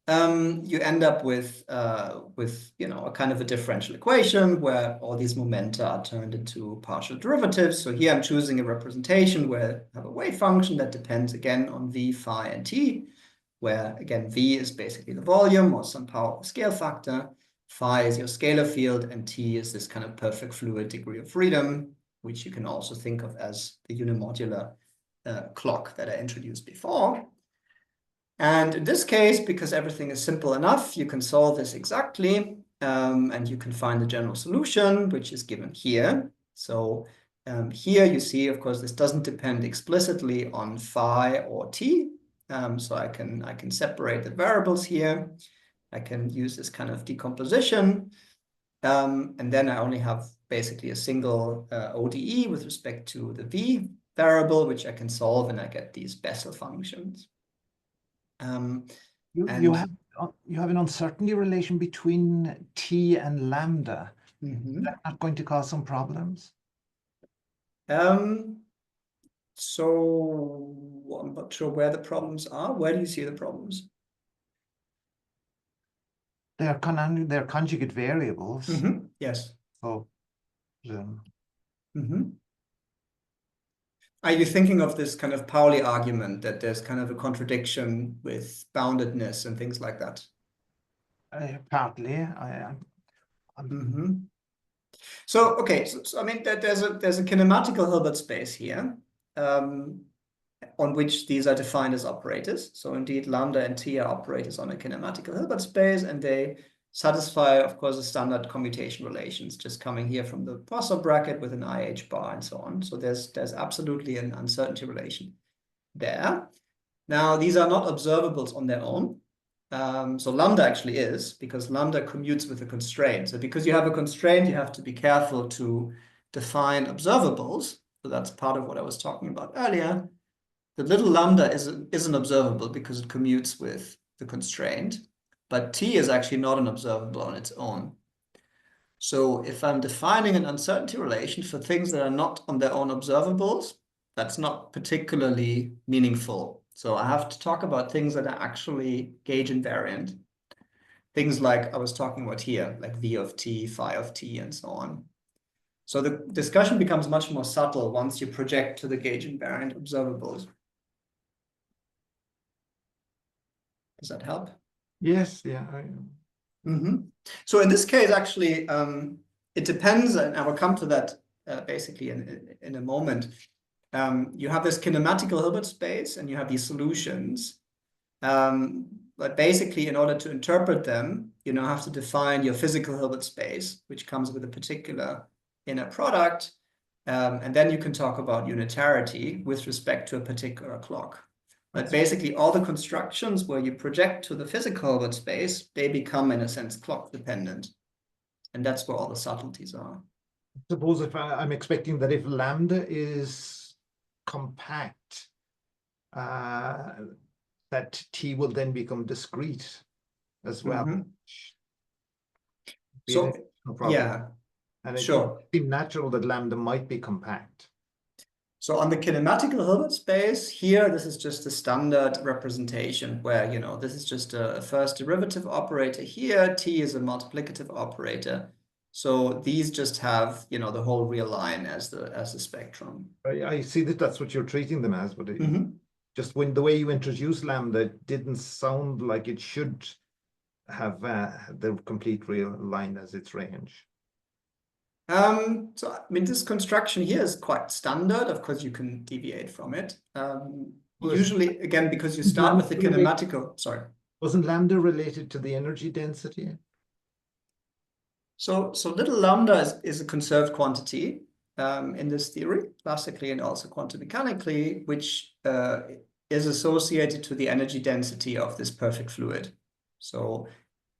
S2: You end up with you know, a kind of a differential equation where all these momenta are turned into partial derivatives. So here I'm choosing a representation where I have a wave function that depends again on v, phi, and t, where again v is basically the volume or some power of scale factor, phi is your scalar field, and t is this kind of perfect fluid degree of freedom, which you can also think of as the unimodular clock that I introduced before. And in this case, because everything is simple enough, you can solve this exactly, and you can find the general solution, which is given here. So here you see, of course, this doesn't depend explicitly on phi or t. So I can separate the variables here. I can use this kind of decomposition. And then I only have basically a single ODE with respect to the v variable, which I can solve, and I get these Bessel functions.
S3: You have an uncertainty relation between t and lambda. That's not going to cause some problems?
S2: So I'm not sure where the problems are. Where do you see the problems?
S3: They're conjugate variables.
S2: Yes.
S3: So
S2: Are you thinking of this kind of Pauli argument that there's kind of a contradiction with boundedness and things like that?
S3: Partly.
S2: So, okay, so I mean, there's a kinematical Hilbert space here, on which these are defined as operators. So indeed, lambda and t are operators on a kinematical Hilbert space, and they satisfy, of course, the standard commutation relations, just coming here from the Poisson bracket with an IH bar and so on. So there's absolutely an uncertainty relation there. Now, these are not observables on their own. So lambda actually is, because lambda commutes with a constraint. So because you have a constraint, you have to be careful to define observables. So that's part of what I was talking about earlier. The little lambda is an observable because it commutes with the constraint, but t is actually not an observable on its own. So if I'm defining an uncertainty relation for things that are not on their own observables, that's not particularly meaningful. So I have to talk about things that are actually gauge invariant. Things like I was talking about here, like v of t, phi of t, and so on. So the discussion becomes much more subtle once you project to the gauge invariant observables. Does that help?
S3: Yes, yeah.
S2: So in this case, actually, it depends, and I will come to that basically in a moment. You have this kinematical Hilbert space, and you have these solutions. But basically, in order to interpret them, you now have to define your physical Hilbert space, which comes with a particular inner product. And then you can talk about unitarity with respect to a particular clock. But basically, all the constructions where you project to the physical Hilbert space, they become, in a sense, clock dependent. And that's where all the subtleties are.
S3: Suppose if I'm expecting that if lambda is compact, that t will then become discrete as well.
S2: So,
S3: no problem.
S2: yeah,
S3: and it
S2: sure.
S3: would seem natural that lambda might be compact.
S2: So on the kinematical Hilbert space, here, this is just a standard representation where, this is just a first derivative operator here. T is a multiplicative operator. So these just have, the whole real line as the spectrum.
S3: I see that that's what you're treating them as, but just when the way you introduce lambda didn't sound like it should have the complete real line as its range.
S2: So, I mean, this construction here is quite standard. Of course, you can deviate from it. Usually, again, because you start with the kinematical, sorry.
S3: Wasn't lambda related to the energy density?
S2: So little lambda is a conserved quantity in this theory, classically and also quantum mechanically, which is associated to the energy density of this perfect fluid. So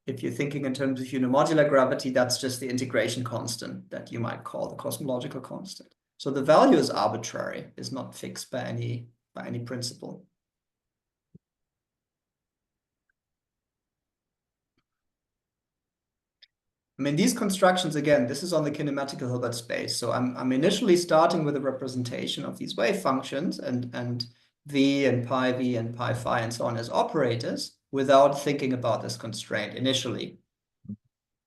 S2: if you're thinking in terms of unimodular gravity, that's just the integration constant that you might call the cosmological constant. So the value is arbitrary, is not fixed by any principle. I mean, these constructions, again, this is on the kinematical Hilbert space. So I'm initially starting with a representation of these wave functions and v and pi v and pi phi and so on as operators without thinking about this constraint initially.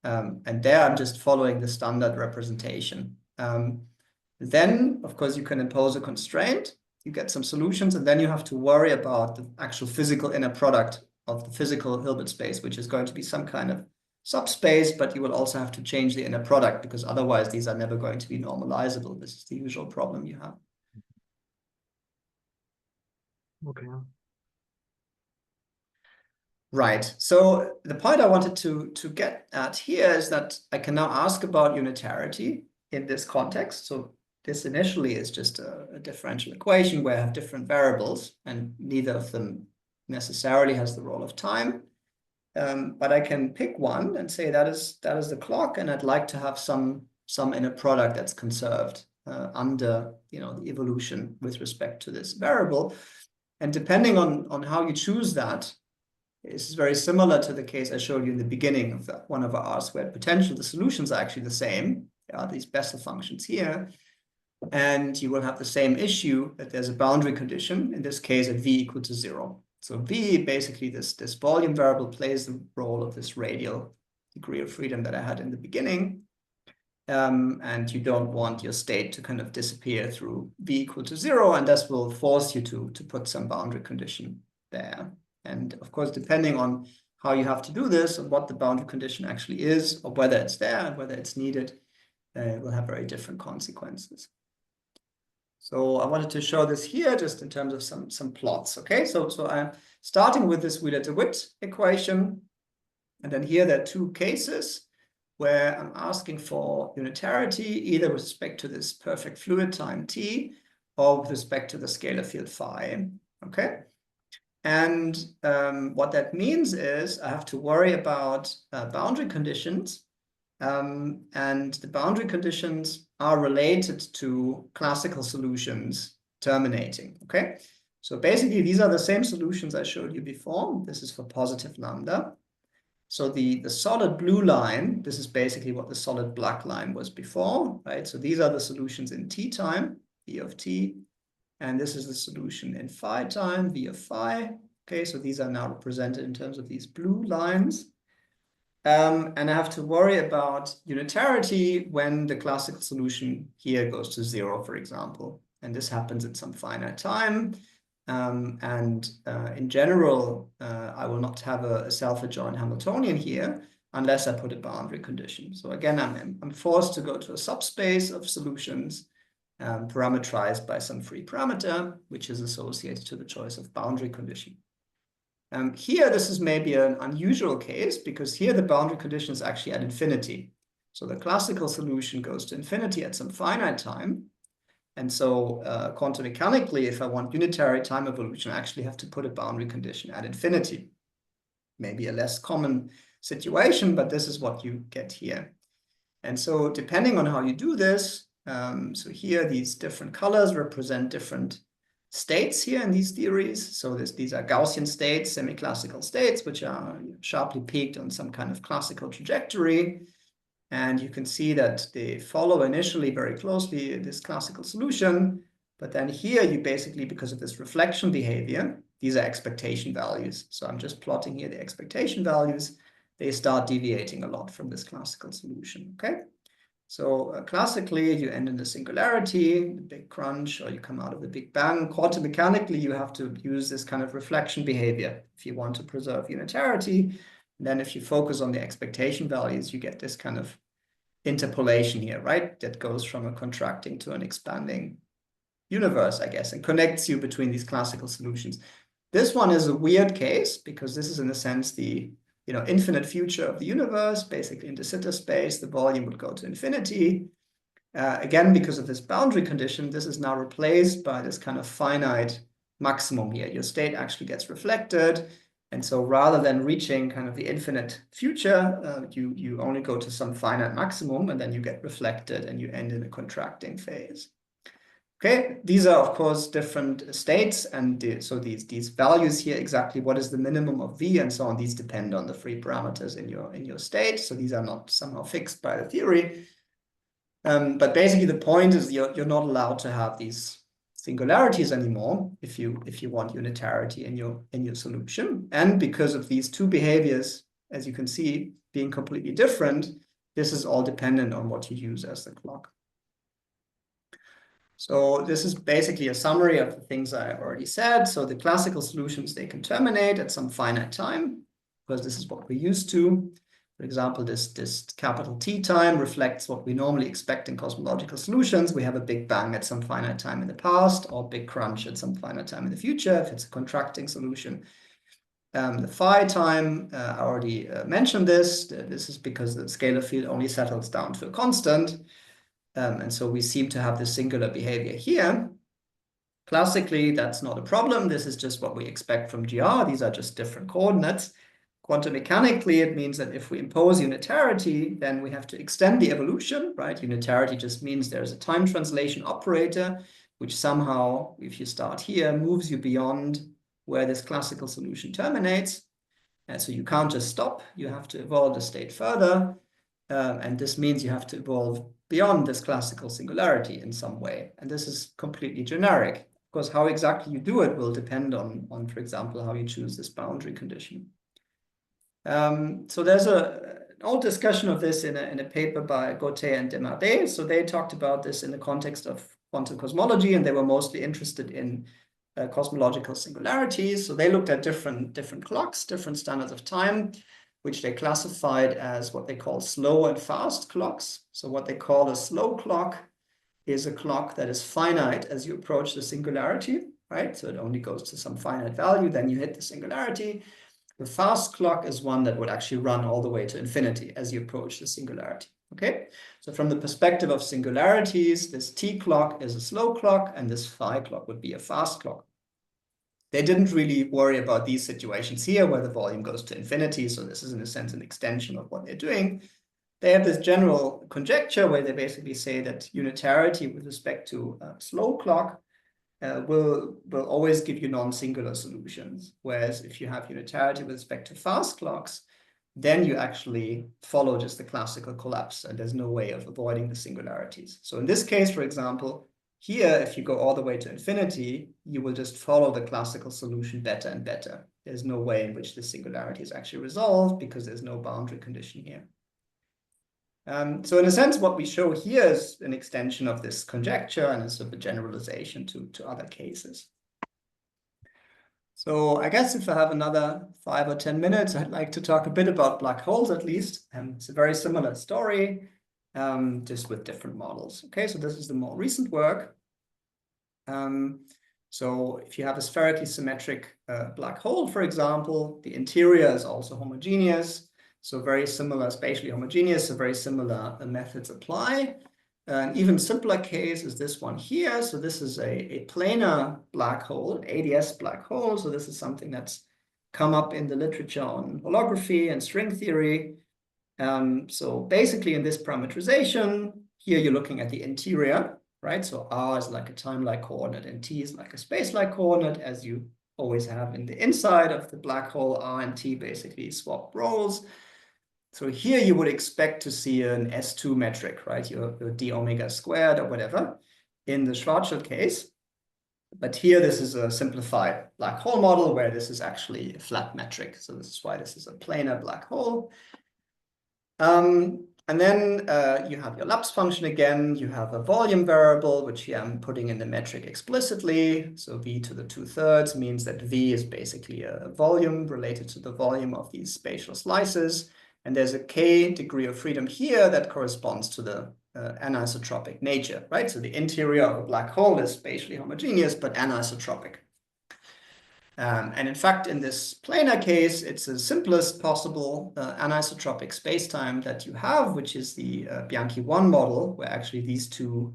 S2: And there I'm just following the standard representation. Then, of course, you can impose a constraint, you get some solutions, and then you have to worry about the actual physical inner product of the physical Hilbert space, which is going to be some kind of subspace, but you will also have to change the inner product because otherwise these are never going to be normalizable. This is the usual problem you have.
S3: Okay.
S2: Right. So the point I wanted to get at here is that I can now ask about unitarity in this context. So this initially is just a differential equation where I have different variables and neither of them necessarily has the role of time. But I can pick one and say that is the clock, and I'd like to have some inner product that's conserved under the evolution with respect to this variable. And depending on how you choose that, this is very similar to the case I showed you in the beginning of one of our R-squared potential. The solutions are actually the same. There are these Bessel functions here. And you will have the same issue that there's a boundary condition, in this case at v equal to 0. So v, basically this volume variable plays the role of this radial degree of freedom that I had in the beginning. and you don't want your state to kind of disappear through v equal to 0, and this will force you to put some boundary condition there. And of course, depending on how you have to do this and what the boundary condition actually is, or whether it's there and whether it's needed, it will have very different consequences. So I wanted to show this here just in terms of some plots. Okay, so I'm starting with this Wheeler-DeWitt equation, and then here there are two cases where I'm asking for unitarity, either with respect to this perfect fluid time t, or with respect to the scalar field phi. Okay, and what that means is I have to worry about boundary conditions, and the boundary conditions are related to classical solutions terminating. Okay, so basically these are the same solutions I showed you before. This is for positive lambda. So the solid blue line, this is basically what the solid black line was before, right? So these are the solutions in t time, v of t, and this is the solution in phi time, v of phi. Okay, so these are now represented in terms of these blue lines. And I have to worry about unitarity when the classical solution here goes to 0, for example. And this happens at some finite time. In general, I will not have a self-adjoint Hamiltonian here unless I put a boundary condition. So again, I'm forced to go to a subspace of solutions parameterized by some free parameter, which is associated to the choice of boundary condition. Here, this is maybe an unusual case because here the boundary condition is actually at infinity. So the classical solution goes to infinity at some finite time. And so quantum mechanically, if I want unitary time evolution, I actually have to put a boundary condition at infinity. Maybe a less common situation, but this is what you get here. And so depending on how you do this, so here these different colors represent different states here in these theories. So these are Gaussian states, semi-classical states, which are sharply peaked on some kind of classical trajectory. And you can see that they follow initially very closely this classical solution. But then here you basically, because of this reflection behavior, these are expectation values. So I'm just plotting here the expectation values. They start deviating a lot from this classical solution, okay? So classically, you end in the singularity, the big crunch, or you come out of the Big Bang. Quantum mechanically, you have to use this kind of reflection behavior if you want to preserve unitarity. And then if you focus on the expectation values, you get this kind of interpolation here, right? That goes from a contracting to an expanding universe, I guess, and connects you between these classical solutions. This one is a weird case because this is in a sense the infinite future of the universe. Basically in de Sitter space, the volume would go to infinity. Again, because of this boundary condition, this is now replaced by this kind of finite maximum here. Your state actually gets reflected. And so rather than reaching kind of the infinite future, you only go to some finite maximum and then you get reflected and you end in a contracting phase. Okay, these are of course different states, and so these values here, exactly what is the minimum of v and so on, these depend on the free parameters in your state. So these are not somehow fixed by the theory. But basically the point is you're not allowed to have these singularities anymore if you want unitarity in your solution. And because of these two behaviors, as you can see, being completely different, this is all dependent on what you use as the clock. So this is basically a summary of the things I already said. So the classical solutions, they can terminate at some finite time, because this is what we're used to. For example, this capital T time reflects what we normally expect in cosmological solutions. We have a big bang at some finite time in the past, or big crunch at some finite time in the future, if it's a contracting solution. The phi time, I already mentioned this. This is because the scalar field only settles down to a constant. And so we seem to have this singular behavior here. Classically, that's not a problem. This is just what we expect from GR. These are just different coordinates. Quantum mechanically, it means that if we impose unitarity, then we have to extend the evolution, right? Unitarity just means there's a time translation operator, which somehow, if you start here, moves you beyond where this classical solution terminates. And so you can't just stop. You have to evolve the state further. And this means you have to evolve beyond this classical singularity in some way. And this is completely generic. Of course, how exactly you do it will depend on, for example, how you choose this boundary condition. So there's old discussion of this in a paper by Gautier and Desmarais. So they talked about this in the context of quantum cosmology, and they were mostly interested in cosmological singularities. So they looked at different clocks, different standards of time, which they classified as what they call slow and fast clocks. So what they call a slow clock is a clock that is finite as you approach the singularity, right? So it only goes to some finite value, then you hit the singularity. The fast clock is one that would actually run all the way to infinity as you approach the singularity, okay? So from the perspective of singularities, this T clock is a slow clock, and this phi clock would be a fast clock. They didn't really worry about these situations here where the volume goes to infinity, so this is in a sense an extension of what they're doing. They have this general conjecture where they basically say that unitarity with respect to a slow clock will always give you non-singular solutions. Whereas if you have unitarity with respect to fast clocks, then you actually follow just the classical collapse, and there's no way of avoiding the singularities. So in this case, for example, here, if you go all the way to infinity, you will just follow the classical solution better and better. There's no way in which the singularity is actually resolved because there's no boundary condition here. So in a sense, what we show here is an extension of this conjecture and a sort of a generalization to other cases. So I guess if I have another 5 or 10 minutes, I'd like to talk a bit about black holes at least. It's a very similar story, just with different models. Okay, so this is the more recent work. So if you have a spherically symmetric black hole, for example, the interior is also homogeneous. So very similar, spatially homogeneous, so very similar methods apply. An even simpler case is this one here. So this is a planar black hole, an ADS black hole. So this is something that's come up in the literature on holography and string theory. So basically in this parametrization, here you're looking at the interior, right? So R is like a time-like coordinate and T is like a space-like coordinate, as you always have in the inside of the black hole. R and T basically swap roles. So here you would expect to see an S2 metric, right? Your d omega squared or whatever in the Schwarzschild case. But here this is a simplified black hole model where this is actually a flat metric. So this is why this is a planar black hole. And then you have your lapse function again. You have a volume variable, which here I'm putting in the metric explicitly. So v to the 2/3 means that v is basically a volume related to the volume of these spatial slices. And there's a k degree of freedom here that corresponds to the anisotropic nature, right? So the interior of a black hole is spatially homogeneous, but anisotropic. And in fact, in this planar case, it's the simplest possible anisotropic spacetime that you have, which is the Bianchi-1 model, where actually these two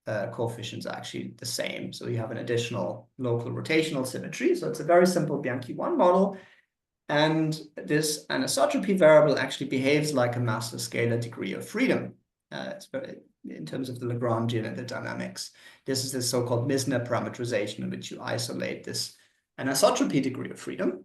S2: coefficients are actually the same. So you have an additional local rotational symmetry. So it's a very simple Bianchi-1 model. And this anisotropy variable actually behaves like a master scalar degree of freedom in terms of the Lagrangian and the dynamics. This is the so-called Misner parametrization in which you isolate this anisotropy degree of freedom.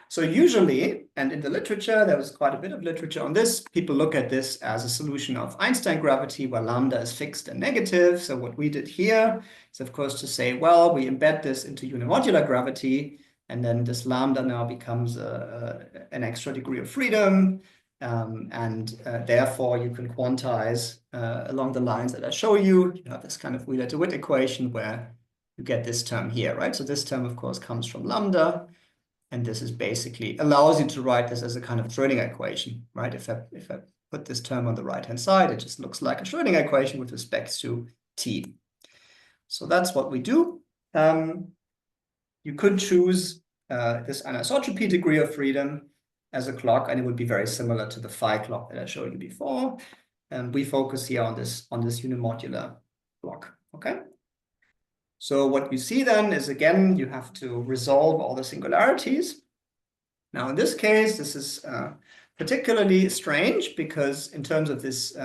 S2: So usually, and in the literature, there was quite a bit of literature on this, people look at this as a solution of Einstein gravity where lambda is fixed and negative. So what we did here is, of course, to say, well, we embed this into unimodular gravity, and then this lambda now becomes an extra degree of freedom. Therefore, you can quantize along the lines that I show you. You have this kind of Wheeler-DeWitt equation where you get this term here, right? So this term, of course, comes from lambda. And this is basically allows you to write this as a kind of Schrödinger equation, right? If I put this term on the right-hand side, it just looks like a Schrödinger equation with respect to t. So that's what we do. You could choose this anisotropy degree of freedom as a clock, and it would be very similar to the phi clock that I showed you before. And we focus here on this unimodular clock, okay? So what you see then is, again, you have to resolve all the singularities. Now, in this case, this is particularly strange because in terms of this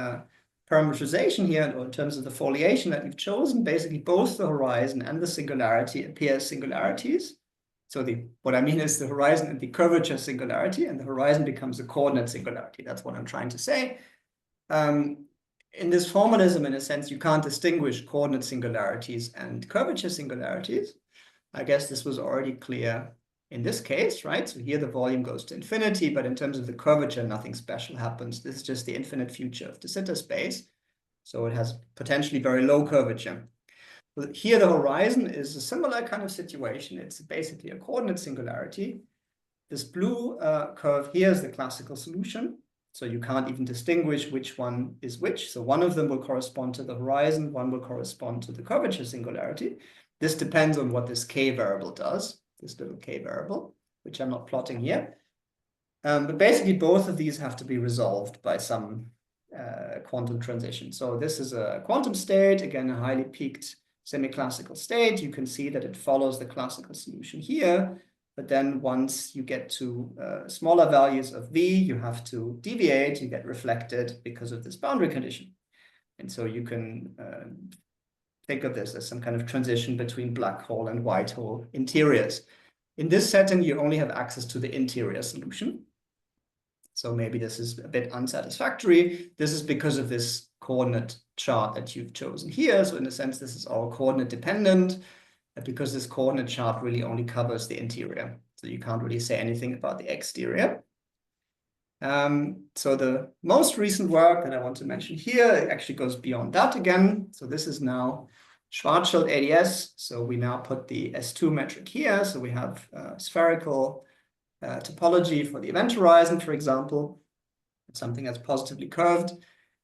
S2: parametrization here, or in terms of the foliation that we've chosen, basically both the horizon and the singularity appear as singularities. So what I mean is the horizon and the curvature singularity, and the horizon becomes a coordinate singularity. That's what I'm trying to say. In this formalism, in a sense, you can't distinguish coordinate singularities and curvature singularities. I guess this was already clear in this case, right? So here the volume goes to infinity, but in terms of the curvature, nothing special happens. This is just the infinite future of de Sitter space. So it has potentially very low curvature. But here the horizon is a similar kind of situation. It's basically a coordinate singularity. This blue curve here is the classical solution. So you can't even distinguish which one is which. So one of them will correspond to the horizon, one will correspond to the curvature singularity. This depends on what this k variable does, this little k variable, which I'm not plotting here. But basically both of these have to be resolved by some quantum transition. So this is a quantum state, again, a highly peaked semi-classical state. You can see that it follows the classical solution here. But then once you get to smaller values of v, you have to deviate, you get reflected because of this boundary condition. And so you can think of this as some kind of transition between black hole and white hole interiors. In this setting, you only have access to the interior solution. So maybe this is a bit unsatisfactory. This is because of this coordinate chart that you've chosen here. So in a sense, this is all coordinate dependent, because this coordinate chart really only covers the interior. So you can't really say anything about the exterior. So the most recent work that I want to mention here actually goes beyond that again. So this is now Schwarzschild ADS. So we now put the S2 metric here. So we have spherical topology for the event horizon, for example, something that's positively curved.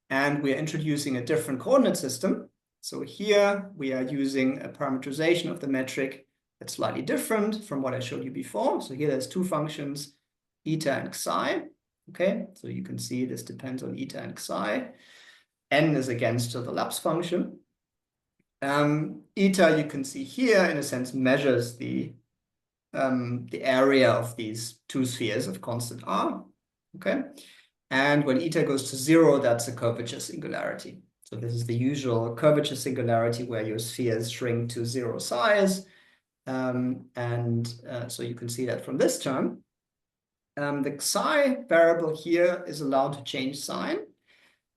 S2: And we're introducing a different coordinate system. So here we are using a parameterization of the metric that's slightly different from what I showed you before. So here there's two functions, eta and psi. Okay, so you can see this depends on eta and psi. N is again still the lapse function. Eta, you can see here, in a sense, measures the area of these two spheres of constant r. Okay, and when eta goes to 0, that's a curvature singularity. So this is the usual curvature singularity where your spheres shrink to 0 size. So you can see that from this term. The psi variable here is allowed to change sign.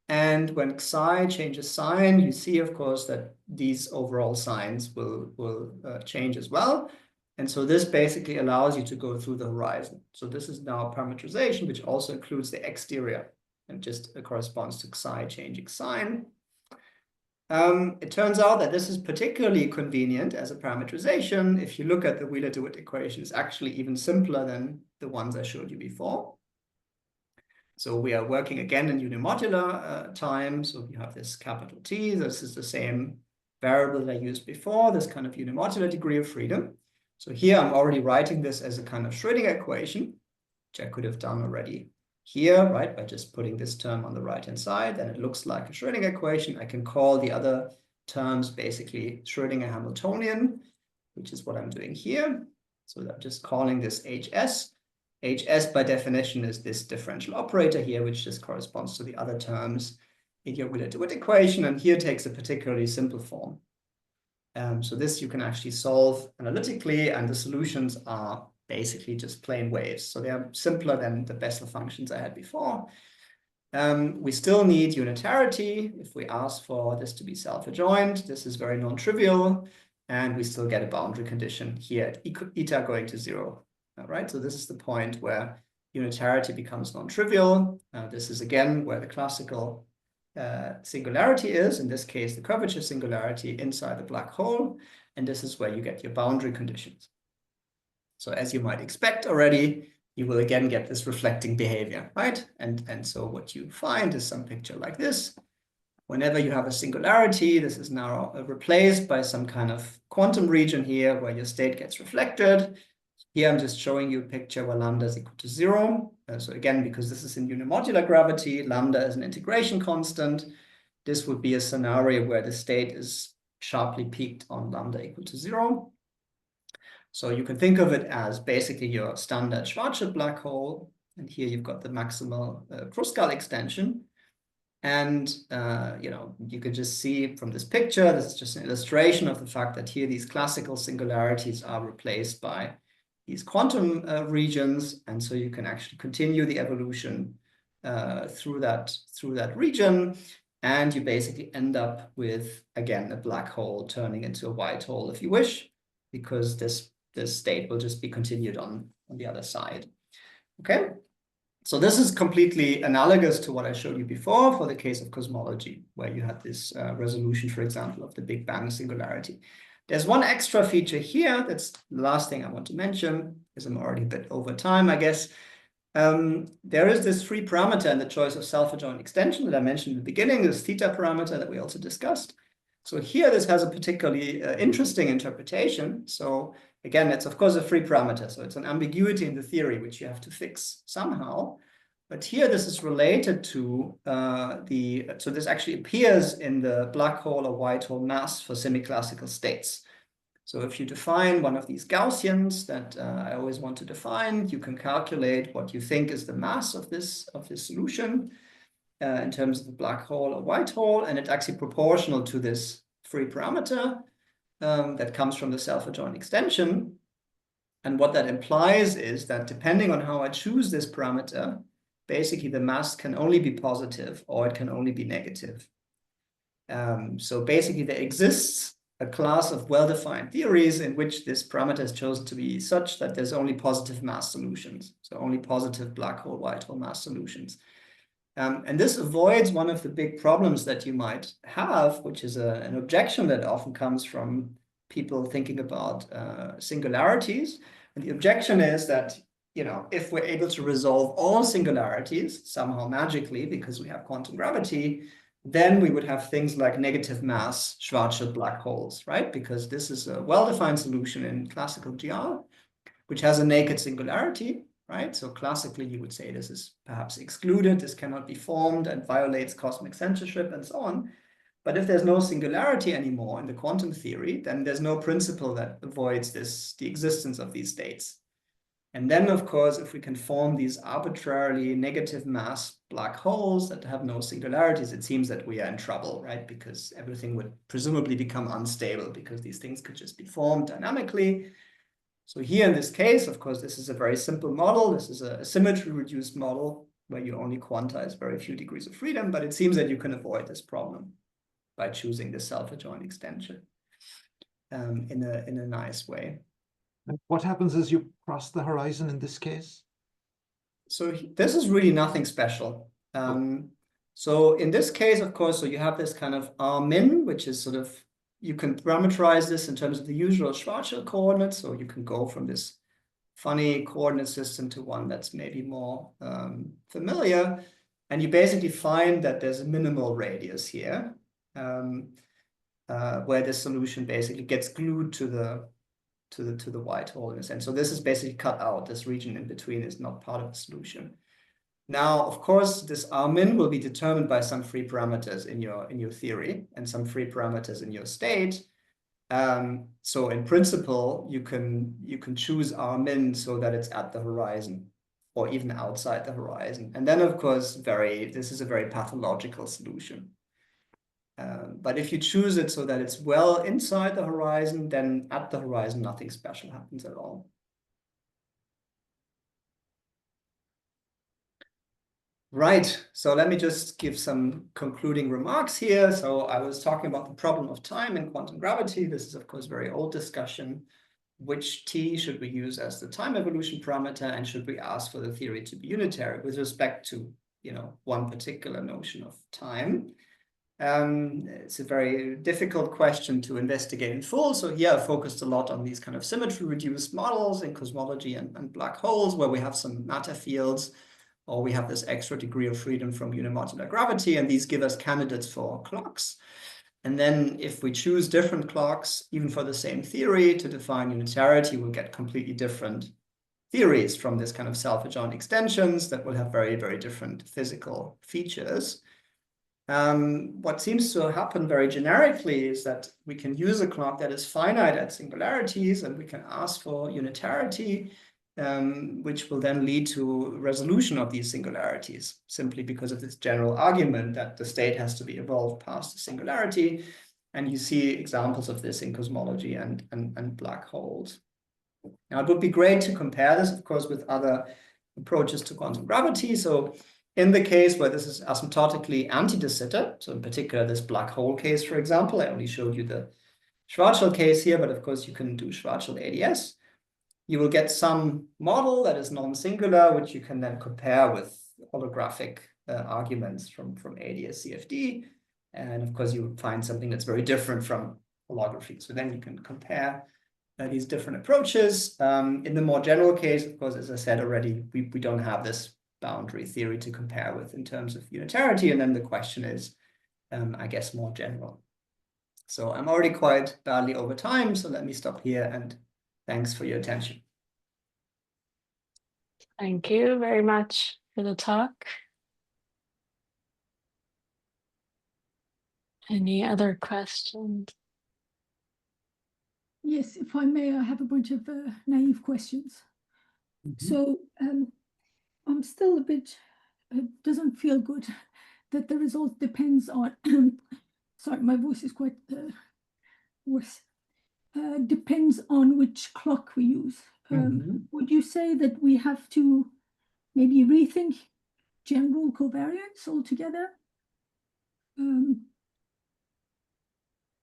S2: And when psi changes sign, you see, of course, that these overall signs will change as well. And so this basically allows you to go through the horizon. So this is now parameterization, which also includes the exterior and just corresponds to psi changing sign. It turns out that this is particularly convenient as a parameterization. If you look at the Wheeler-DeWitt equation, it's actually even simpler than the ones I showed you before. So we are working again in unimodular time. So you have this capital T. This is the same variable that I used before, this kind of unimodular degree of freedom. So here I'm already writing this as a kind of Schrödinger equation, which I could have done already here, right, by just putting this term on the right-hand side. Then it looks like a Schrödinger equation. I can call the other terms basically Schrödinger Hamiltonian, which is what I'm doing here. So I'm just calling this HS. HS by definition is this differential operator here, which just corresponds to the other terms in your Wheeler-DeWitt equation, and here takes a particularly simple form. So this you can actually solve analytically, and the solutions are basically just plain waves. So they are simpler than the Bessel functions I had before. We still need unitarity. If we ask for this to be self-adjoint, this is very non-trivial, and we still get a boundary condition here at eta going to 0. Right, so this is the point where unitarity becomes non-trivial. This is again where the classical singularity is, in this case the curvature singularity inside the black hole, and this is where you get your boundary conditions. So as you might expect already, you will again get this reflecting behavior, right? And so what you find is some picture like this. Whenever you have a singularity, this is now replaced by some kind of quantum region here where your state gets reflected. Here I'm just showing you a picture where lambda is equal to 0. So again, because this is in unimodular gravity, lambda is an integration constant. This would be a scenario where the state is sharply peaked on lambda equal to 0. So you can think of it as basically your standard Schwarzschild black hole. And here you've got the maximal Kruskal extension. And you can just see from this picture, this is just an illustration of the fact that here these classical singularities are replaced by these quantum regions, and so you can actually continue the evolution through that region, and you basically end up with, again, a black hole turning into a white hole if you wish, because this this state will just be continued on the other side. Okay, so this is completely analogous to what I showed you before for the case of cosmology, where you had this resolution, for example, of the Big Bang singularity. There's one extra feature here. That's the last thing I want to mention, because I'm already a bit over time, I guess. There is this free parameter in the choice of self-adjoint extension that I mentioned in the beginning, this theta parameter that we also discussed. So here, this has a particularly interesting interpretation. So again, it's of course a free parameter. So it's an ambiguity in the theory, which you have to fix somehow. But here, this is related to so this actually appears in the black hole or white hole mass for semi-classical states. So if you define one of these Gaussians that I always want to define, you can calculate what you think is the mass of this solution in terms of the black hole or white hole, and it's actually proportional to this free parameter that comes from the self-adjoint extension. And what that implies is that depending on how I choose this parameter, basically the mass can only be positive or it can only be negative. So basically there exists a class of well-defined theories in which this parameter is chosen to be such that there's only positive mass solutions. So only positive black hole, white hole mass solutions. And this avoids one of the big problems that you might have, which is an objection that often comes from people thinking about singularities. And the objection is that, you know, if we're able to resolve all singularities somehow magically because we have quantum gravity, then we would have things like negative mass Schwarzschild black holes, right? Because this is a well-defined solution in classical GR, which has a naked singularity, right? So classically, you would say this is perhaps excluded, this cannot be formed and violates cosmic censorship and so on. But if there's no singularity anymore in the quantum theory, then there's no principle that avoids the existence of these states. And then, of course, if we can form these arbitrarily negative mass black holes that have no singularities, it seems that we are in trouble, right? Because everything would presumably become unstable because these things could just be formed dynamically. So here in this case, of course, this is a very simple model. This is a symmetry-reduced model where you only quantize very few degrees of freedom, but it seems that you can avoid this problem by choosing the self-adjoint extension in a nice way.
S3: What happens as you cross the horizon in this case?
S2: So this is really nothing special. So in this case, of course, so you have this kind of R min, which is sort of, you can parameterize this in terms of the usual Schwarzschild coordinates. So you can go from this funny coordinate system to one that's maybe more familiar. And you basically find that there's a minimal radius here, where the solution basically gets glued to the white hole in a sense. So this is basically cut out. This region in between is not part of the solution. Now, of course, this R min will be determined by some free parameters in your theory and some free parameters in your state. So in principle, you can choose R min so that it's at the horizon or even outside the horizon. And then, of course, this is a very pathological solution. But if you choose it so that it's well inside the horizon, then at the horizon, nothing special happens at all. Right, so let me just give some concluding remarks here. So I was talking about the problem of time in quantum gravity. This is, of course, a very old discussion. Which t should we use as the time evolution parameter, and should we ask for the theory to be unitary with respect to, you know, one particular notion of time? It's a very difficult question to investigate in full. So here I focused a lot on these kind of symmetry-reduced models in cosmology and black holes, where we have some matter fields, or we have this extra degree of freedom from unimodular gravity, and these give us candidates for clocks. And then if we choose different clocks, even for the same theory, to define unitarity, we'll get completely different theories from this kind of self-adjoint extensions that will have very, very different physical features. What seems to happen very generically is that we can use a clock that is finite at singularities, and we can ask for unitarity, which will then lead to resolution of these singularities, simply because of this general argument that the state has to be evolved past the singularity. And you see examples of this in cosmology and black holes. Now, it would be great to compare this, of course, with other approaches to quantum gravity. So in the case where this is asymptotically anti-de Sitter, so in particular this black hole case, for example, I only showed you the Schwarzschild case here, but of course you can do Schwarzschild ADS. you will get some model that is non-singular, which you can then compare with holographic arguments from ADS CFD. And of course, you will find something that's very different from holography. So then you can compare these different approaches. In the more general case, of course, as I said already, we don't have this boundary theory to compare with in terms of unitarity. And then the question is, I guess, more general. So I'm already quite badly over time, so let me stop here, and thanks for your attention.
S1: Thank you very much for the talk. Any other questions?
S4: Yes, if I may, I have a bunch of naive questions. So I'm still a bit, it doesn't feel good that the result depends on, sorry, my voice is quite worse. Depends on which clock we use. Would you say that we have to maybe rethink general covariance altogether?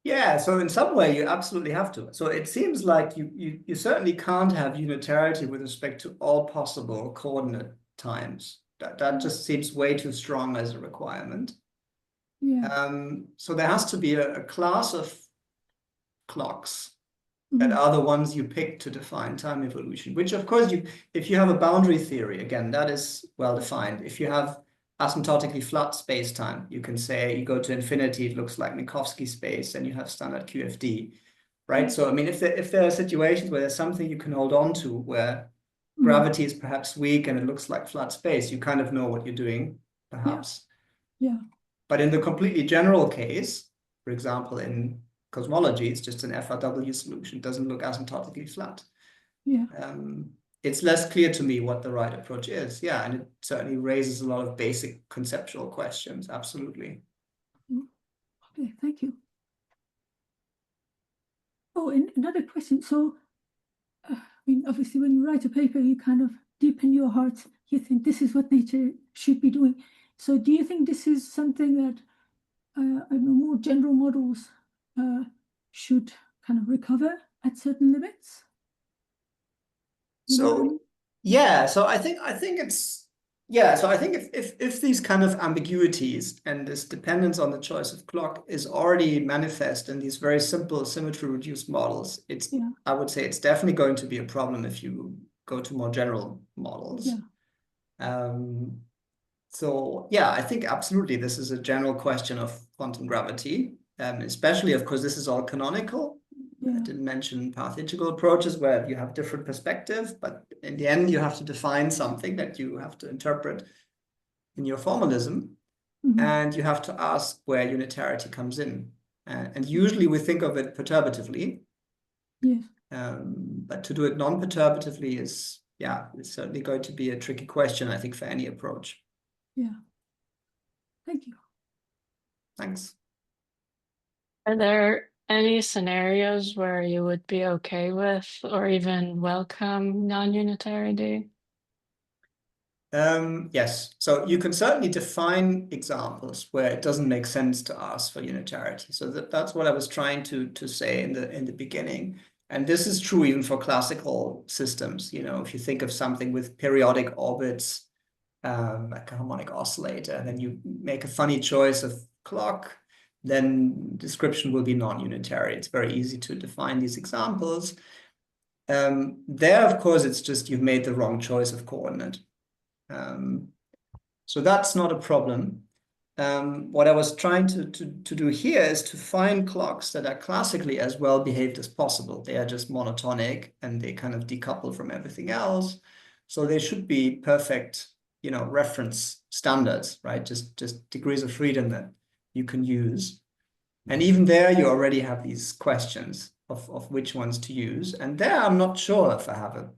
S2: Yeah, so in some way you absolutely have to. So it seems like you certainly can't have unitarity with respect to all possible coordinate times. That just seems way too strong as a requirement.
S4: Yeah.
S2: So there has to be a class of clocks that are the ones you pick to define time evolution, which of course, if you have a boundary theory, again, that is well defined. If you have asymptotically flat space-time, you can say you go to infinity, it looks like Minkowski space, and you have standard QFD, right? So I mean, if there are situations where there's something you can hold on to, where gravity is perhaps weak and it looks like flat space, you kind of know what you're doing, perhaps.
S4: Yeah.
S2: But in the completely general case, for example, in cosmology, it's just an FRW solution, doesn't look asymptotically flat.
S4: Yeah.
S2: It's less clear to me what the right approach is. Yeah, and it certainly raises a lot of basic conceptual questions. Absolutely.
S4: Okay, thank you. Oh, and another question. So, I mean, obviously, when you write a paper, you kind of deep in your heart, you think this is what nature should be doing. So, do you think this is something that I know more general models should kind of recover at certain limits? You know what I mean?
S2: Yeah, so I think it's so I think if these kind of ambiguities and this dependence on the choice of clock is already manifest in these very simple symmetry reduced models, I would say it's definitely going to be a problem if you go to more general models. So yeah, I think absolutely this is a general question of quantum gravity, especially, of course, this is all canonical. I didn't mention path integral approaches where you have different perspectives, but in the end, you have to define something that you have to interpret in your formalism, and you have to ask where unitarity comes in. And usually we think of it perturbatively, but to do it non-perturbatively is, it's certainly going to be a tricky question, I think, for any approach.
S4: Yeah. Thank you.
S2: Thanks.
S1: Are there any scenarios where you would be okay with or even welcome non-unitarity?
S2: Yes, so you can certainly define examples where it doesn't make sense to ask for unitarity. So that's what I was trying to say in the beginning. And this is true even for classical systems. You know, if you think of something with periodic orbits, like a harmonic oscillator, and then you make a funny choice of clock, then description will be non-unitary. It's very easy to define these examples. There, of course, it's just you've made the wrong choice of coordinate. So that's not a problem. What I was trying to do here is to find clocks that are classically as well behaved as possible. They are just monotonic and they kind of decouple from everything else. So they should be perfect, reference standards, right? Just degrees of freedom that you can use. And even there, you already have these questions of which ones to use. And there, I'm not sure if I have a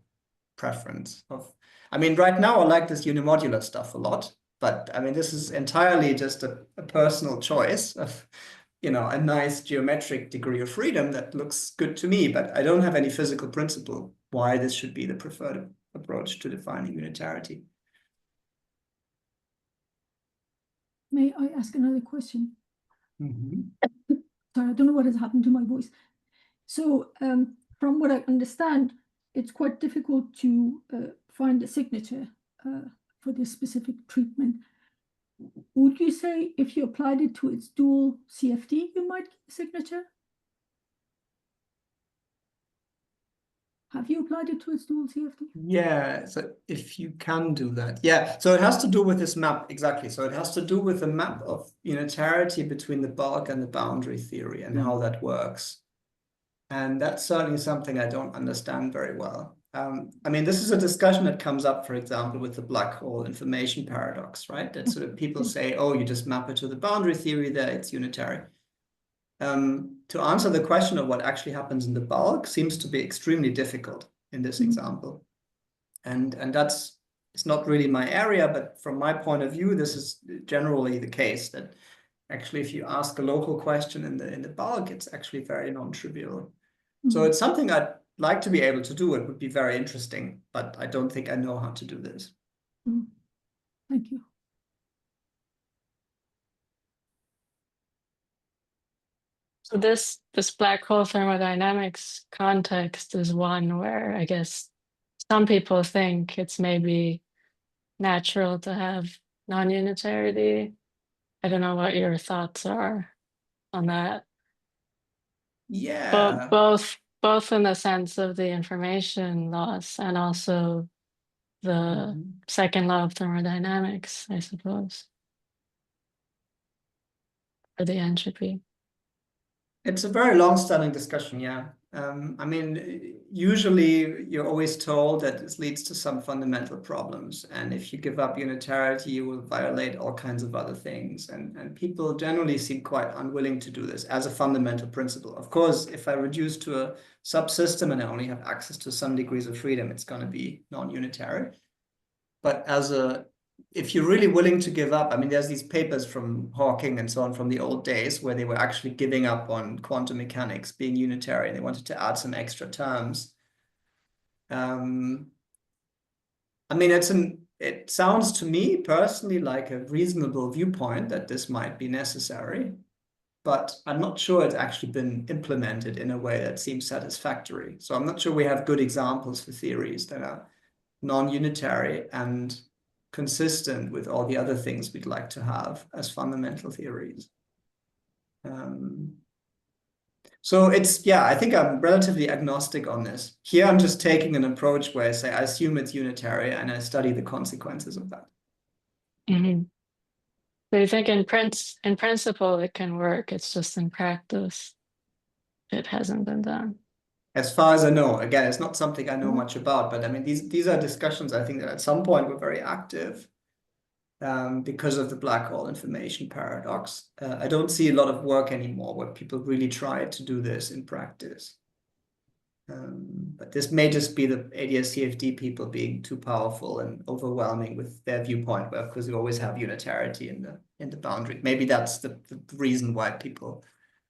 S2: preference of. I mean, right now, I like this unimodular stuff a lot. But I mean, this is entirely just a personal choice of, a nice geometric degree of freedom that looks good to me. But I don't have any physical principle why this should be the preferred approach to defining unitarity.
S4: May I ask another question? Sorry, I don't know what has happened to my voice. So from what I understand, it's quite difficult to find a signature for this specific treatment. Would you say if you applied it to its dual CFD, you might get a signature? Have you applied it to its dual CFD?
S2: Yeah, so if you can do that. Yeah, so it has to do with this map, exactly. So it has to do with the map of unitarity between the bulk and the boundary theory and how that works. And that's certainly something I don't understand very well. I mean, this is a discussion that comes up, for example, with the black hole information paradox, right? That sort of people say, oh, you just map it to the boundary theory there, it's unitary. To answer the question of what actually happens in the bulk seems to be extremely difficult in this example. And that's, it's not really my area, but from my point of view, this is generally the case that actually if you ask a local question in the bulk, it's actually very non-trivial. So it's something I'd like to be able to do. It would be very interesting, but I don't think I know how to do this.
S4: Thank you.
S1: So this black hole thermodynamics context is one where I guess some people think it's maybe natural to have non-unitarity. I don't know what your thoughts are on that.
S2: Yeah.
S1: Both in the sense of the information loss and also the second law of thermodynamics, I suppose, or the entropy.
S2: It's a very long-standing discussion, yeah. I mean, usually you're always told that this leads to some fundamental problems. And if you give up unitarity, you will violate all kinds of other things. And people generally seem quite unwilling to do this as a fundamental principle. Of course, if I reduce to a subsystem and I only have access to some degrees of freedom, it's going to be non-unitary. But if you're really willing to give up, I mean, there's these papers from Hawking and so on from the old days where they were actually giving up on quantum mechanics being unitary and they wanted to add some extra terms. I mean, it sounds to me personally like a reasonable viewpoint that this might be necessary, but I'm not sure it's actually been implemented in a way that seems satisfactory. So I'm not sure we have good examples for theories that are non-unitary and consistent with all the other things we'd like to have as fundamental theories. So it's, yeah, I think I'm relatively agnostic on this. Here I'm just taking an approach where I say, I assume it's unitary and I study the consequences of that.
S1: So you think in principle it can work, it's just in practice it hasn't been done.
S2: As far as I know, again, it's not something I know much about, but I mean, these are discussions I think that at some point were very active because of the black hole information paradox. I don't see a lot of work anymore where people really try to do this in practice. But this may just be the ADS-CFD people being too powerful and overwhelming with their viewpoint, where of course we always have unitarity in the boundary. Maybe that's the reason why people,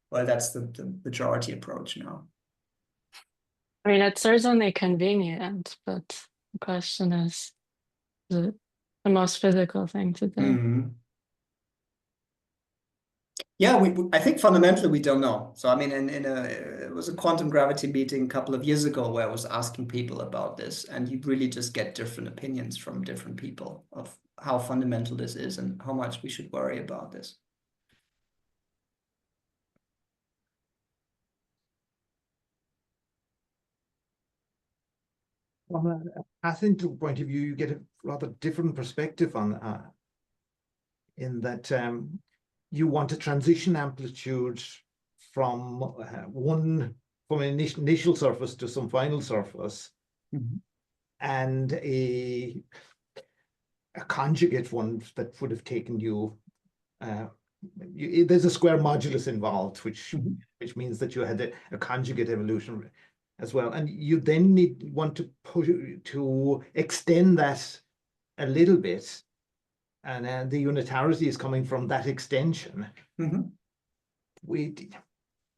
S2: well, that's the majority approach now.
S1: I mean, it's certainly convenient, but the question is it the most physical thing to do?
S2: Yeah, I think fundamentally we don't know. So I mean, it was a quantum gravity meeting a couple of years ago where I was asking people about this, and you really just get different opinions from different people of how fundamental this is and how much we should worry about this.
S3: From a passenger point of view, you get a rather different perspective on in that you want a transition amplitude from an initial surface to some final surface, and a conjugate one that would have taken you. There's a square modulus involved, which means that you had a conjugate evolution as well, and you then want to extend that a little bit, and the unitarity is coming from that extension.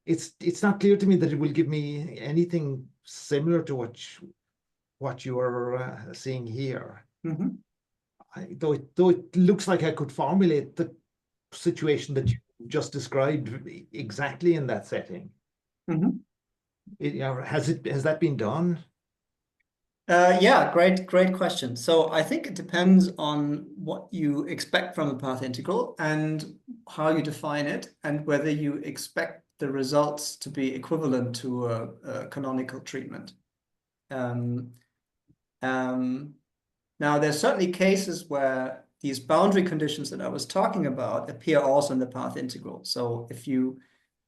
S3: It's not clear to me that it will give me anything similar to what you are seeing here. Though it looks like I could formulate the situation that you just described exactly in that setting. Has that been done?
S2: Yeah, great question. So I think it depends on what you expect from a path integral and how you define it, and whether you expect the results to be equivalent to a canonical treatment. Now, there's certainly cases where these boundary conditions that I was talking about appear also in the path integral. So if you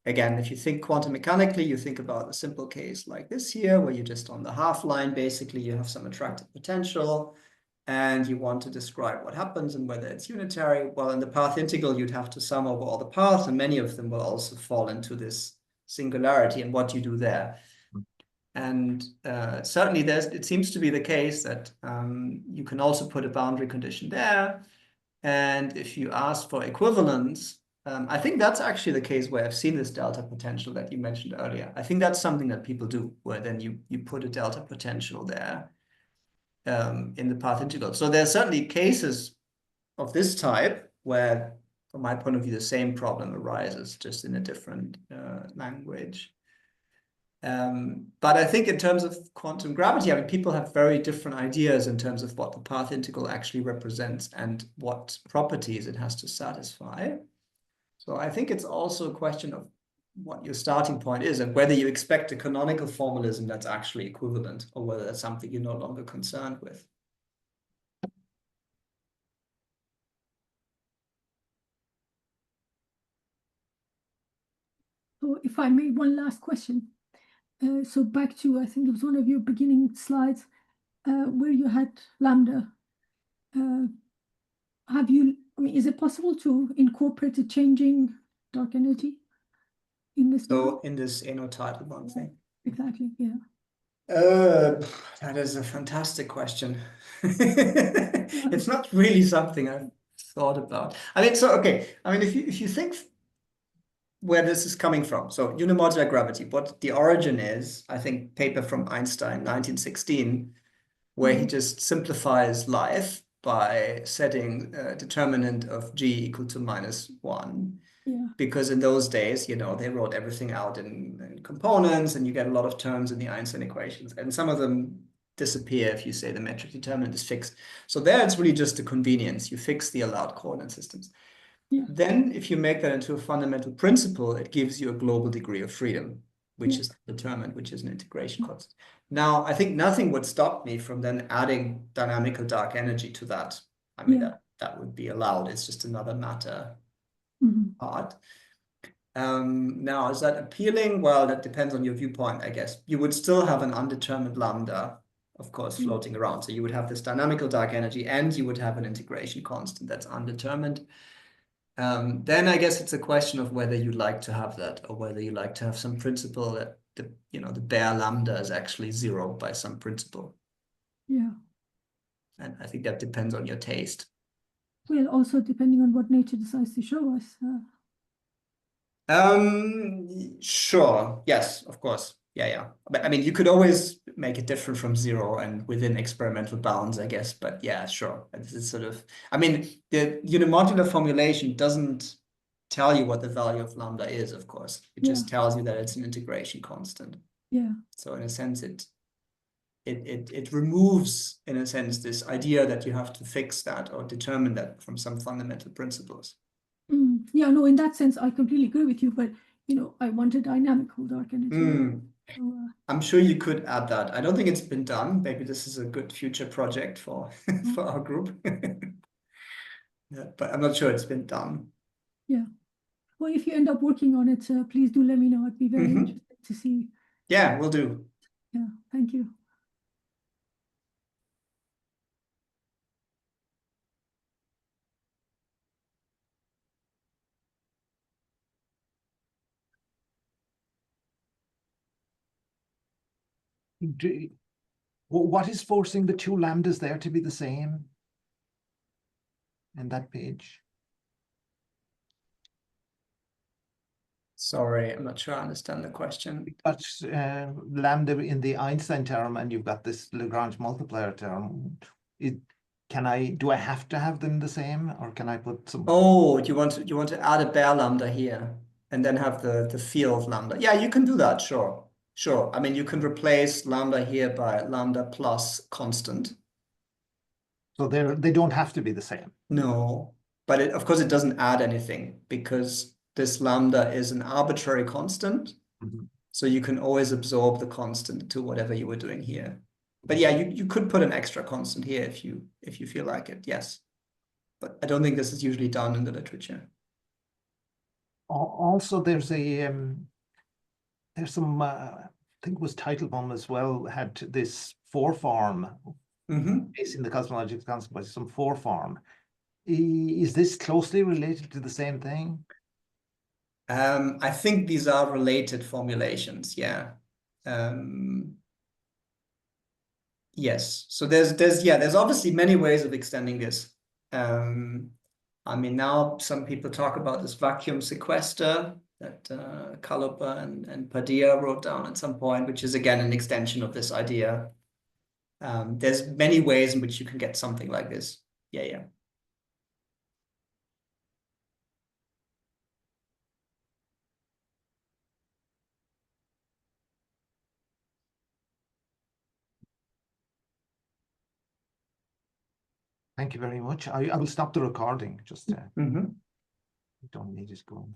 S2: think quantum mechanically, you think about a simple case like this here, where you're just on the half line, basically you have some attractive potential, and you want to describe what happens and whether it's unitary. Well, in the path integral, you'd have to sum over all the paths, and many of them will also fall into this singularity and what you do there. And certainly it seems to be the case that you can also put a boundary condition there. And if you ask for equivalence, I think that's actually the case where I've seen this delta potential that you mentioned earlier. I think that's something that people do, where then you put a delta potential there in the path integral. So there are certainly cases of this type where, from my point of view, the same problem arises, just in a different language. But I think in terms of quantum gravity, I mean, people have very different ideas in terms of what the path integral actually represents and what properties it has to satisfy. So I think it's also a question of what your starting point is and whether you expect a canonical formalism that's actually equivalent, or whether that's something you're no longer concerned with.
S4: So if I may, one last question. So back to, I think it was one of your beginning slides where you had lambda. Is it possible to incorporate a changing dark energy in this
S2: So
S4: model?
S2: in this annotated one thing.
S4: Exactly, yeah.
S2: That is a fantastic question. It's not really something I've thought about. I mean, so okay. I mean, if you think where this is coming from, so unimodular gravity, what the origin is, I think paper from Einstein, 1916, where he just simplifies life by setting a determinant of g equal to -1.
S4: Yeah.
S2: Because in those days, they wrote everything out in components, and you get a lot of terms in the Einstein equations, and some of them disappear if you say the metric determinant is fixed. So there it's really just a convenience. You fix the allowed coordinate systems.
S4: Yeah.
S2: Then if you make that into a fundamental principle, it gives you a global degree of freedom, which is determined, which is an integration constant. Now, I think nothing would stop me from then adding dynamical dark energy to that. I mean, that would be allowed. It's just another matter part. Now, is that appealing? Well, that depends on your viewpoint, I guess. You would still have an undetermined lambda, of course, floating around. So you would have this dynamical dark energy, and you would have an integration constant that's undetermined. Then I guess it's a question of whether you like to have that, or whether you like to have some principle that the bare lambda is actually zero by some principle.
S4: Yeah.
S2: And I think that depends on your taste.
S4: Well, also depending on what nature decides to show us.
S2: Sure. Yes, of course. Yeah. But I mean, you could always make it different from zero and within experimental bounds, I guess. But yeah, sure. This is sort of, I mean, the unimodular formulation doesn't tell you what the value of lambda is, of course. It just tells you that it's an integration constant.
S4: Yeah.
S2: So in a sense, it removes, in a sense, this idea that you have to fix that or determine that from some fundamental principles.
S4: Yeah, no, in that sense, I completely agree with you. But, I want a dynamical dark energy. So,
S2: I'm sure you could add that. I don't think it's been done. Maybe this is a good future project for our group. Yeah, but I'm not sure it's been done.
S4: Yeah. Well, if you end up working on it, please do let me know. I'd be very interested to see.
S2: Yeah, we'll do.
S4: Yeah, thank you.
S3: What is forcing the two lambdas there to be the same in that page?
S2: Sorry, I'm not sure I understand the question.
S3: But lambda in the Einstein term, and you've got this Lagrange multiplier term. Do I have to have them the same, or can I put some?
S2: Oh, you want to add a bare lambda here and then have the field lambda? Yeah, you can do that, sure. Sure. I mean, you can replace lambda here by lambda plus constant.
S3: So they don't have to be the same.
S2: No, but of course it doesn't add anything because this lambda is an arbitrary constant.
S3: Mhm.
S2: So you can always absorb the constant to whatever you were doing here. But yeah, you could put an extra constant here if you feel like it, yes. But I don't think this is usually done in the literature.
S3: Also, there's some I think it was Teitelbaum as well, had this four form basing the cosmological constant by some four form. Is this closely related to the same thing?
S2: I think these are related formulations, yeah. Yes. So there's obviously many ways of extending this. I mean, now some people talk about this vacuum sequester that Kalopa and Padilla wrote down at some point, which is again an extension of this idea. There's many ways in which you can get something like this. Yeah.
S3: Thank you very much. I will stop the recording. Just
S2: Mm-hmm.
S3: don't need it going.